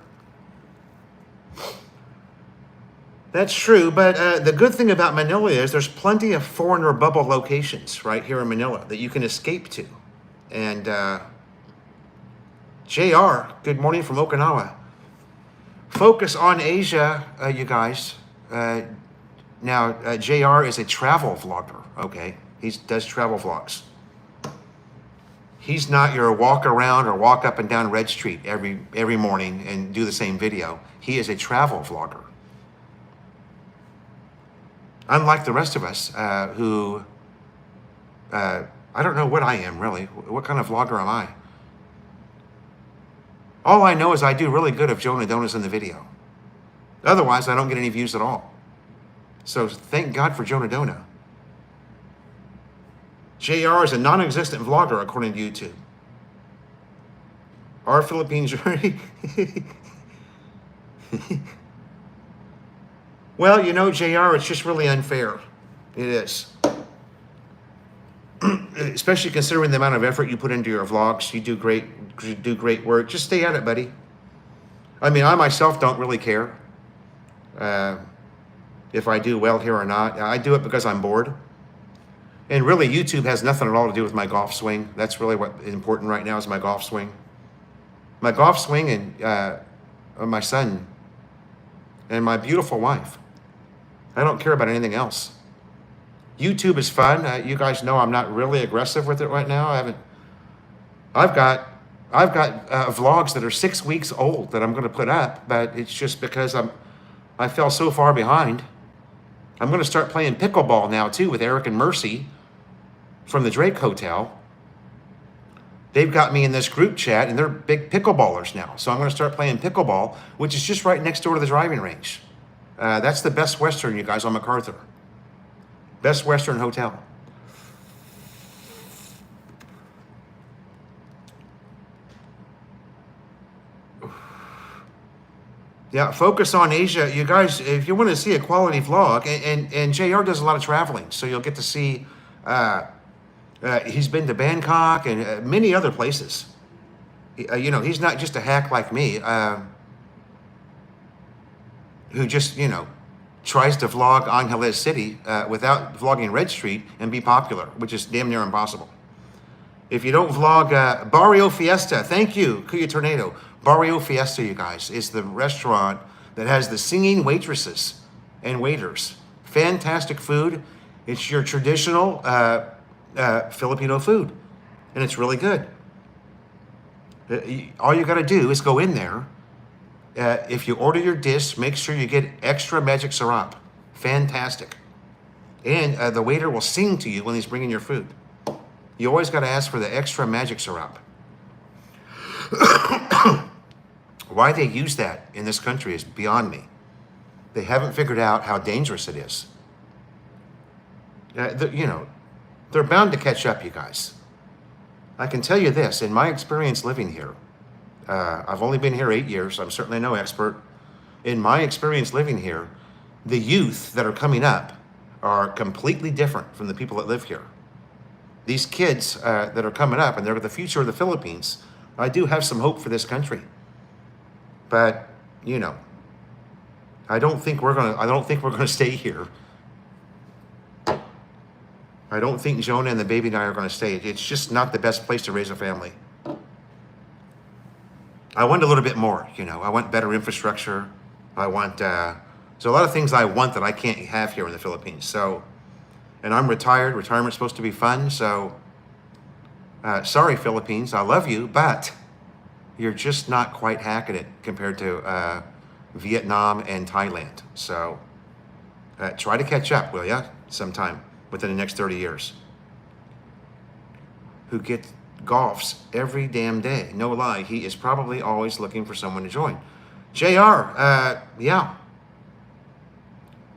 That's true, but the good thing about Manila is there's plenty of foreigner bubble locations right here in Manila that you can escape to. And JR, good morning from Okinawa. Focus on Asia, you guys. Now, JR is a travel vlogger, okay? He does travel vlogs. He's not your walk around or walk up and down Red Street every morning and do the same video. He is a travel vlogger. Unlike the rest of us who, I don't know what I am really. What kind of vlogger am I? All I know is I do really good if Jonah Dona's in the video. Otherwise, I don't get any views at all. So thank God for Jonah Dona. JR is a non-existent vlogger according to YouTube. Our Philippine journey. Well, JR, it's just really unfair. It is. Especially considering the amount of effort you put into your vlogs. You do great work. Just stay at it, buddy. I mean, I myself don't really care. if I do well here or not. I do it because I'm bored. And really, YouTube has nothing at all to do with my golf swing. That's really what is important right now is my golf swing. My golf swing and my son and my beautiful wife. I don't care about anything else. YouTube is fun. You guys know I'm not really aggressive with it right now. I've got vlogs that are 6 weeks old that I'm going to put up, but it's just because I fell so far behind. I'm going to start playing pickleball now too with Eric and Mercy from the Drake Hotel. They've got me in this group chat, and they're big pickleballers now. So I'm going to start playing pickleball, which is just right next door to the driving range. That's the Best Western, you guys, on MacArthur. Best Western Hotel. Yeah, focus on Asia. You guys, if you want to see a quality vlog, and JR does a lot of traveling, so you'll get to see, he's been to Bangkok and many other places. You know, he's not just a hack like me, who just, you know, tries to vlog Angeles City without vlogging Red Street and be popular, which is damn near impossible. If you don't vlog Barrio Fiesta, thank you, Kuya Tornado. Barrio Fiesta, you guys, is the restaurant that has the singing waitresses and waiters. Fantastic food. It's your traditional Filipino food, and it's really good. All you got to do is go in there. If you order your dish, make sure you get extra magic syrup. Fantastic. And the waiter will sing to you when he's bringing your food. You always got to ask for the extra magic syrup. Why they use that in this country is beyond me. They haven't figured out how dangerous it is. You know, they're bound to catch up, you guys. I can tell you this, in my experience living here, I've only been here 8 years. I'm certainly no expert. In my experience living here, the youth that are coming up are completely different from the people that live here. These kids that are coming up, and they're the future of the Philippines, I do have some hope for this country. But, you know, I don't think we're gonna stay here. I don't think Jonah and the baby and I are gonna stay. It's just not the best place to raise a family. I want a little bit more, you know. I want better infrastructure. I want, there's a lot of things I want that I can't have here in the Philippines. So, and I'm retired. Retirement's supposed to be fun. So, sorry, Philippines, I love you, but you're just not quite hacking it compared to Vietnam and Thailand. So, try to catch up, will ya? Sometime within the next 30 years. Who gets golfs every damn day. No lie, he is probably always looking for someone to join. JR, yeah.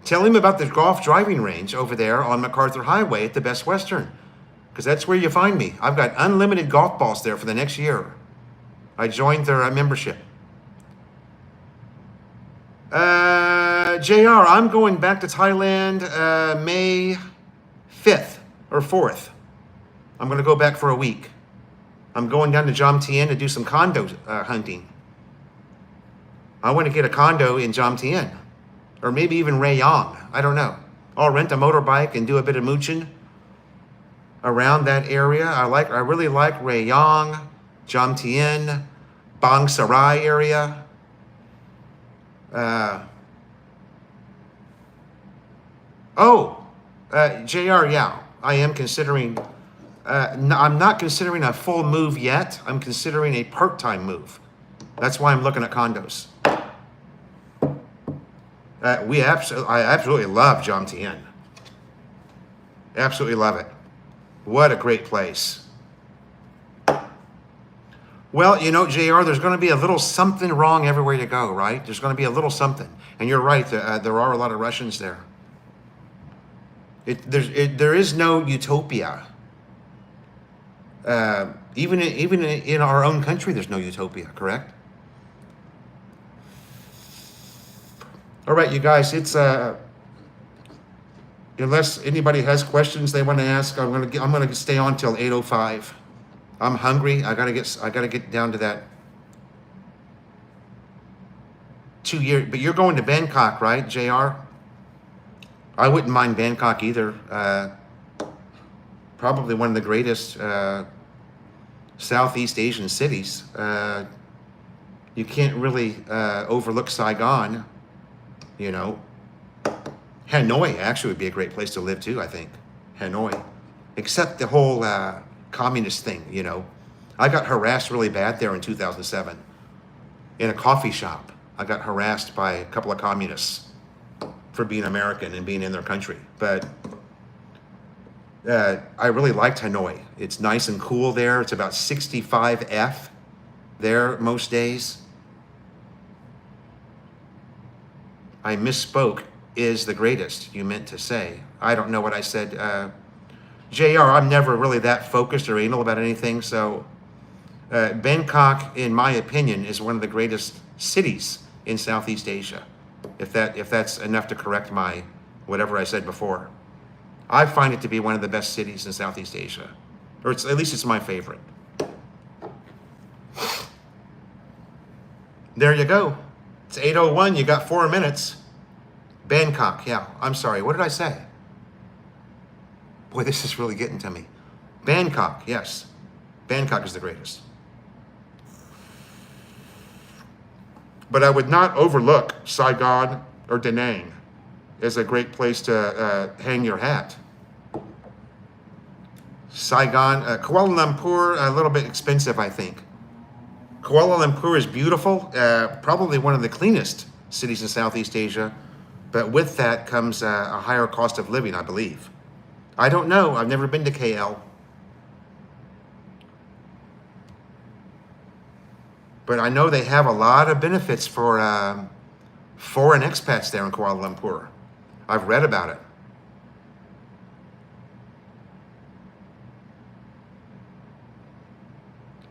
Tell him about the golf driving range over there on MacArthur Highway at the Best Western, because that's where you find me. I've got unlimited golf balls there for the next year. I joined their membership. JR, I'm going back to Thailand May 5th or 4th. I'm going to go back for a week. I'm going down to Jom Tien to do some condo hunting. I want to get a condo in Jom Tien, or maybe even Rayong. I don't know. I'll rent a motorbike and do a bit of mooching around that area. I really like Rayong, Jom Tien, Bang Sarai area. JR, yeah, I am considering. I'm not considering a full move yet. I'm considering a part-time move. That's why I'm looking at condos. I absolutely love Jom Tien. Absolutely love it. What a great place. Well, you know, JR, there's going to be a little something wrong everywhere you go, right? There's going to be a little something. And you're right, there are a lot of Russians there. There is no utopia. Even in our own country, there's no utopia, correct? All right, you guys, it's unless anybody has questions they want to ask, I'm gonna stay on till 8:05. I'm hungry. I gotta get down to that 2 year. But you're going to Bangkok, right, JR? I wouldn't mind Bangkok either. Probably one of the greatest Southeast Asian cities. You can't really overlook Saigon, you know. Hanoi actually would be a great place to live too, I think. Hanoi. Except the whole communist thing, you know. I got harassed really bad there in 2007 in a coffee shop. I got harassed by a couple of communists for being American and being in their country. But I really liked Hanoi. It's nice and cool there. It's about 65 there most days. I misspoke. Is the greatest, you meant to say. I don't know what I said. JR, I'm never really that focused or anal about anything, so Bangkok, in my opinion, is one of the greatest cities in Southeast Asia. If that's enough to correct my whatever I said before. I find it to be one of the best cities in Southeast Asia. Or at least it's my favorite. There you go. It's 8:01, you got 4 minutes. Bangkok, yeah. I'm sorry, what did I say? Boy, this is really getting to me. Bangkok, yes. Bangkok is the greatest. But I would not overlook Saigon or Da Nang as a great place to hang your hat. Saigon, Kuala Lumpur, a little bit expensive, I think. Kuala Lumpur is beautiful, probably one of the cleanest cities in Southeast Asia. But with that comes a higher cost of living, I believe. I don't know. I've never been to KL. But I know they have a lot of benefits for foreign expats there in Kuala Lumpur. I've read about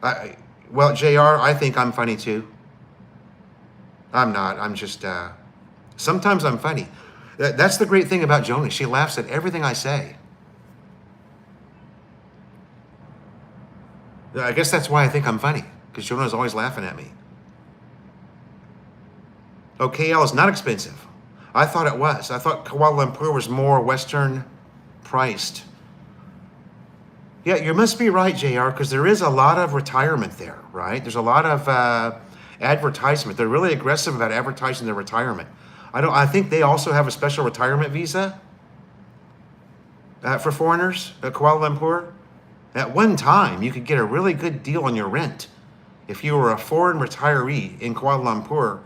it. Well, JR, I think I'm funny too. I'm not. I'm just... Sometimes I'm funny. That's the great thing about Joni. She laughs at everything I say. I guess that's why I think I'm funny, because Jonah's always laughing at me. Oh, KL is not expensive. I thought it was. I thought Kuala Lumpur was more Western priced. Yeah, you must be right, JR, because there is a lot of retirement there, right? There's a lot of advertisement. They're really aggressive about advertising their retirement. I think they also have a special retirement visa for foreigners at Kuala Lumpur. At one time, you could get a really good deal on your rent. If you were a foreign retiree in Kuala Lumpur,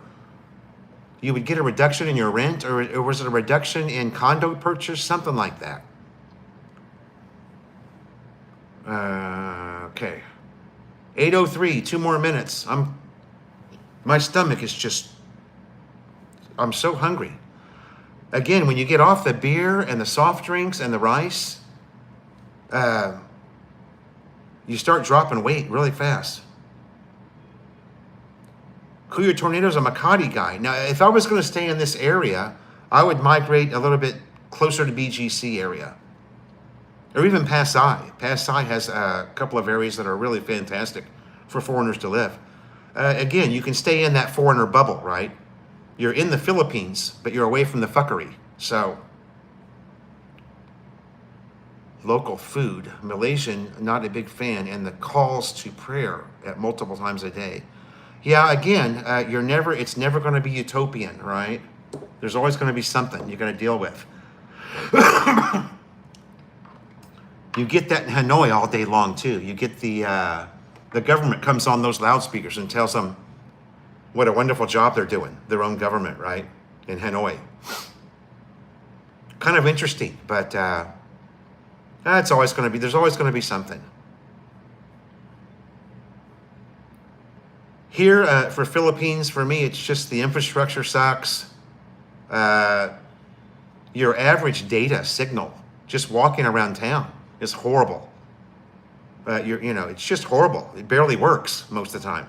you would get a reduction in your rent, or was it a reduction in condo purchase? Something like that. Okay. 8:03, 2 more minutes. My stomach is just... I'm so hungry. Again, when you get off the beer and the soft drinks and the rice, you start dropping weight really fast. Kuya Tornado's a Makati guy. Now, if I was going to stay in this area, I would migrate a little bit closer to BGC area. Or even Pasay. Pasay has a couple of areas that are really fantastic for foreigners to live. Again, you can stay in that foreigner bubble, right? You're in the Philippines, but you're away from the fuckery. So, local food. Malaysian, not a big fan, and the calls to prayer at multiple times a day. Yeah, again, it's never going to be utopian, right? There's always going to be something you're going to deal with. You get that in Hanoi all day long, too. You get the government comes on those loudspeakers and tells them what a wonderful job they're doing, their own government, right, in Hanoi. Kind of interesting, but there's always going to be something. Here, for Philippines, for me, it's just the infrastructure sucks. Your average data signal, just walking around town, is horrible. It's just horrible. It barely works most of the time.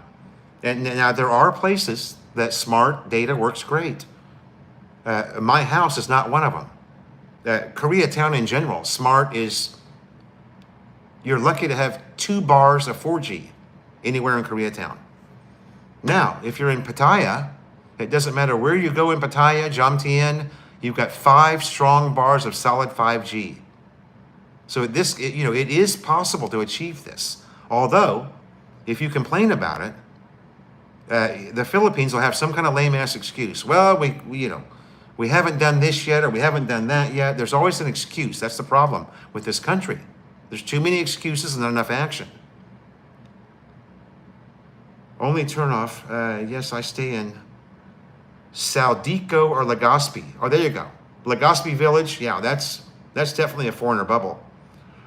And now there are places that smart data works great. My house is not one of them. Koreatown in general, smart is, you're lucky to have 2 bars of 4G anywhere in Koreatown. Now, if you're in Pattaya, it doesn't matter where you go in Pattaya, Jomtien, You've got 5 strong bars of solid 5G. So it is possible to achieve this. Although, if you complain about it, the Philippines will have some kind of lame-ass excuse. Well, we haven't done this yet, or we haven't done that yet. There's always an excuse. That's the problem with this country. There's too many excuses and not enough action. Only turn off. Yes, I stay in Saldico or Legazpi. Oh, there you go. Legazpi Village. Yeah, that's definitely a foreigner bubble.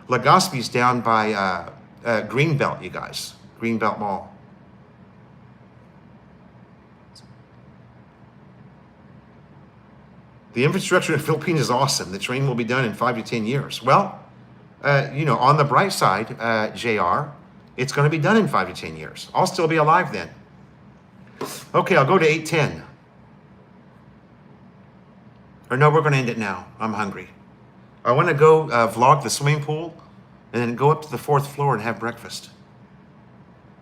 Legazpi's down by Greenbelt, you guys. Greenbelt Mall. The infrastructure in the Philippines is awesome. The train will be done in 5 to 10 years. Well, on the bright side, JR, it's going to be done in 5 to 10 years. I'll still be alive then. Okay, I'll go to 8:10. Or no, we're going to end it now. I'm hungry. I want to go vlog the swimming pool and then go up to the 4th floor and have breakfast.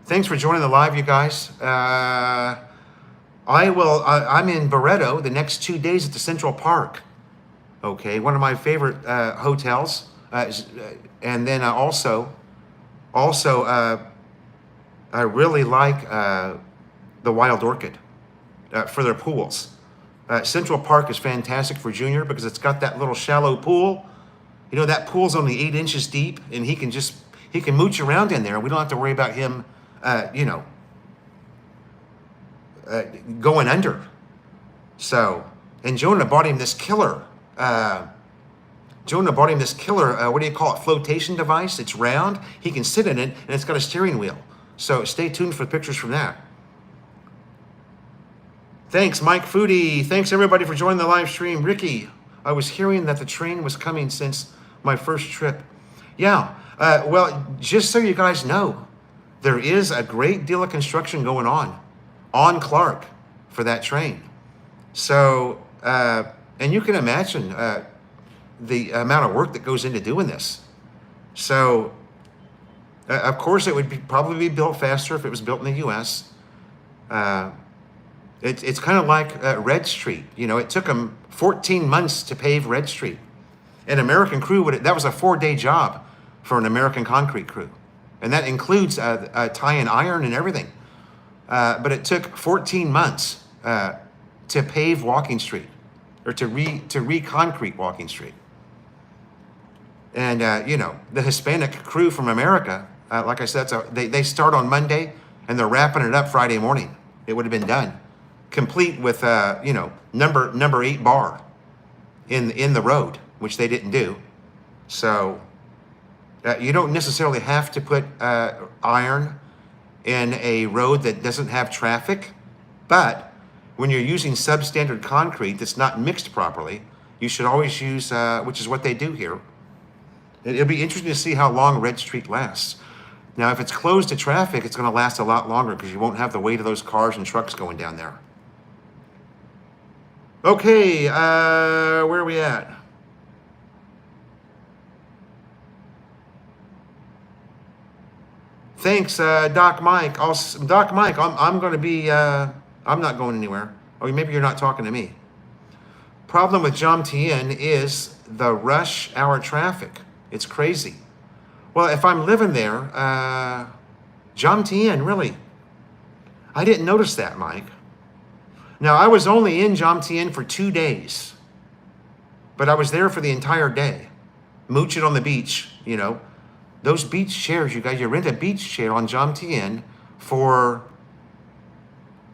Thanks for joining the live, you guys. I'm in Barreto the next 2 days at the Central Park. Okay, one of my favorite hotels. And then also, I really like the Wild Orchid for their pools. Central Park is fantastic for Junior because it's got that little shallow pool. You know, that pool's only 8 inches deep, and he can mooch around in there. We don't have to worry about him, going under. So, and Jonah bought him this killer. What do you call it? Flotation device. It's round. He can sit in it, and it's got a steering wheel. So stay tuned for pictures from that. Thanks, Mike Foodie. Thanks, everybody, for joining the live stream. Ricky, I was hearing that the train was coming since my first trip. Yeah, well, just so you guys know, there is a great deal of construction going on Clark for that train. So, and you can imagine the amount of work that goes into doing this. So, of course, it would probably be built faster if it was built in the U.S. It's kind of like Red Street. You know, it took them 14 months to pave Red Street. An American crew that was a 4-day job for an American concrete crew. And that includes tie-in iron and everything. But it took 14 months to pave Walking Street, or to re-concrete Walking Street. And, the Hispanic crew from America, like I said, they start on Monday, and they're wrapping it up Friday morning. It would have been done. Complete with, number 8 bar in the road, which they didn't do. So you don't necessarily have to put iron in a road that doesn't have traffic, but when you're using substandard concrete that's not mixed properly, you should always use, which is what they do here. It'll be interesting to see how long Red Street lasts. Now, if it's closed to traffic, it's going to last a lot longer because you won't have the weight of those cars and trucks going down there. Okay, where are we at? Thanks, Doc Mike. Doc Mike, I'm going to be, I'm not going anywhere. Or maybe you're not talking to me. Problem with Jomtien is the rush hour traffic. It's crazy. Well, if I'm living there, Jomtien, really? I didn't notice that, Mike. Now, I was only in Jomtien for 2 days, but I was there for the entire day, mooching on the beach, you know. Those beach chairs, you guys, you rent a beach chair on Jomtien for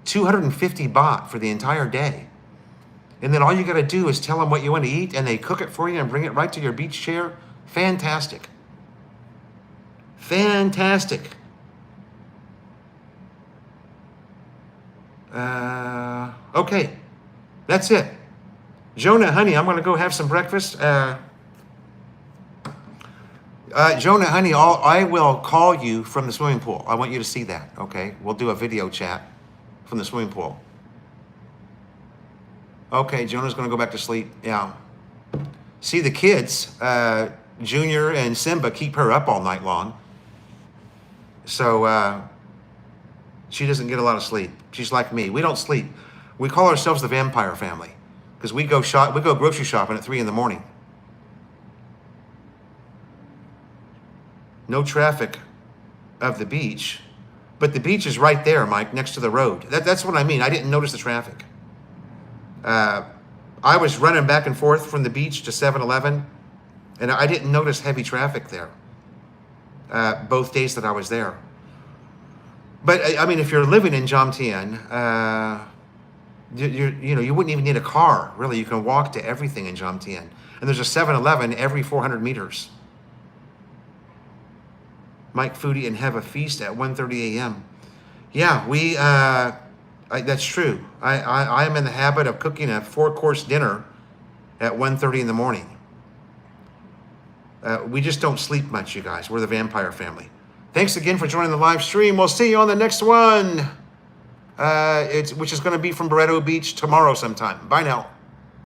250 baht for the entire day. And then all you got to do is tell them what you want to eat, and they cook it for you and bring it right to your beach chair. Fantastic. Fantastic. Okay, that's it. Jonah, honey, I'm going to go have some breakfast. Jonah, honey, I will call you from the swimming pool. I want you to see that, okay? We'll do a video chat from the swimming pool. Okay, Jonah's going to go back to sleep. Yeah. See, the kids, Junior and Simba, keep her up all night long. So she doesn't get a lot of sleep. She's like me. We don't sleep. We call ourselves the vampire family because we go grocery shopping at 3 in the morning. No traffic of the beach, but the beach is right there, Mike, next to the road. That's what I mean. I didn't notice the traffic. I was running back and forth from the beach to 7-Eleven, and I didn't notice heavy traffic there both days that I was there. But I mean, if you're living in Jomtien, you wouldn't even need a car. Really, you can walk to everything in Jomtien, and there's a 7-Eleven every 400 meters. Mike Foodie and have a feast at 1:30 a.m. Yeah, that's true. I am in the habit of cooking a 4-course dinner at 1:30 in the morning. We just don't sleep much, you guys. We're the vampire family. Thanks again for joining the live stream. We'll see you on the next one, which is going to be from Barretto Beach tomorrow sometime. Bye now.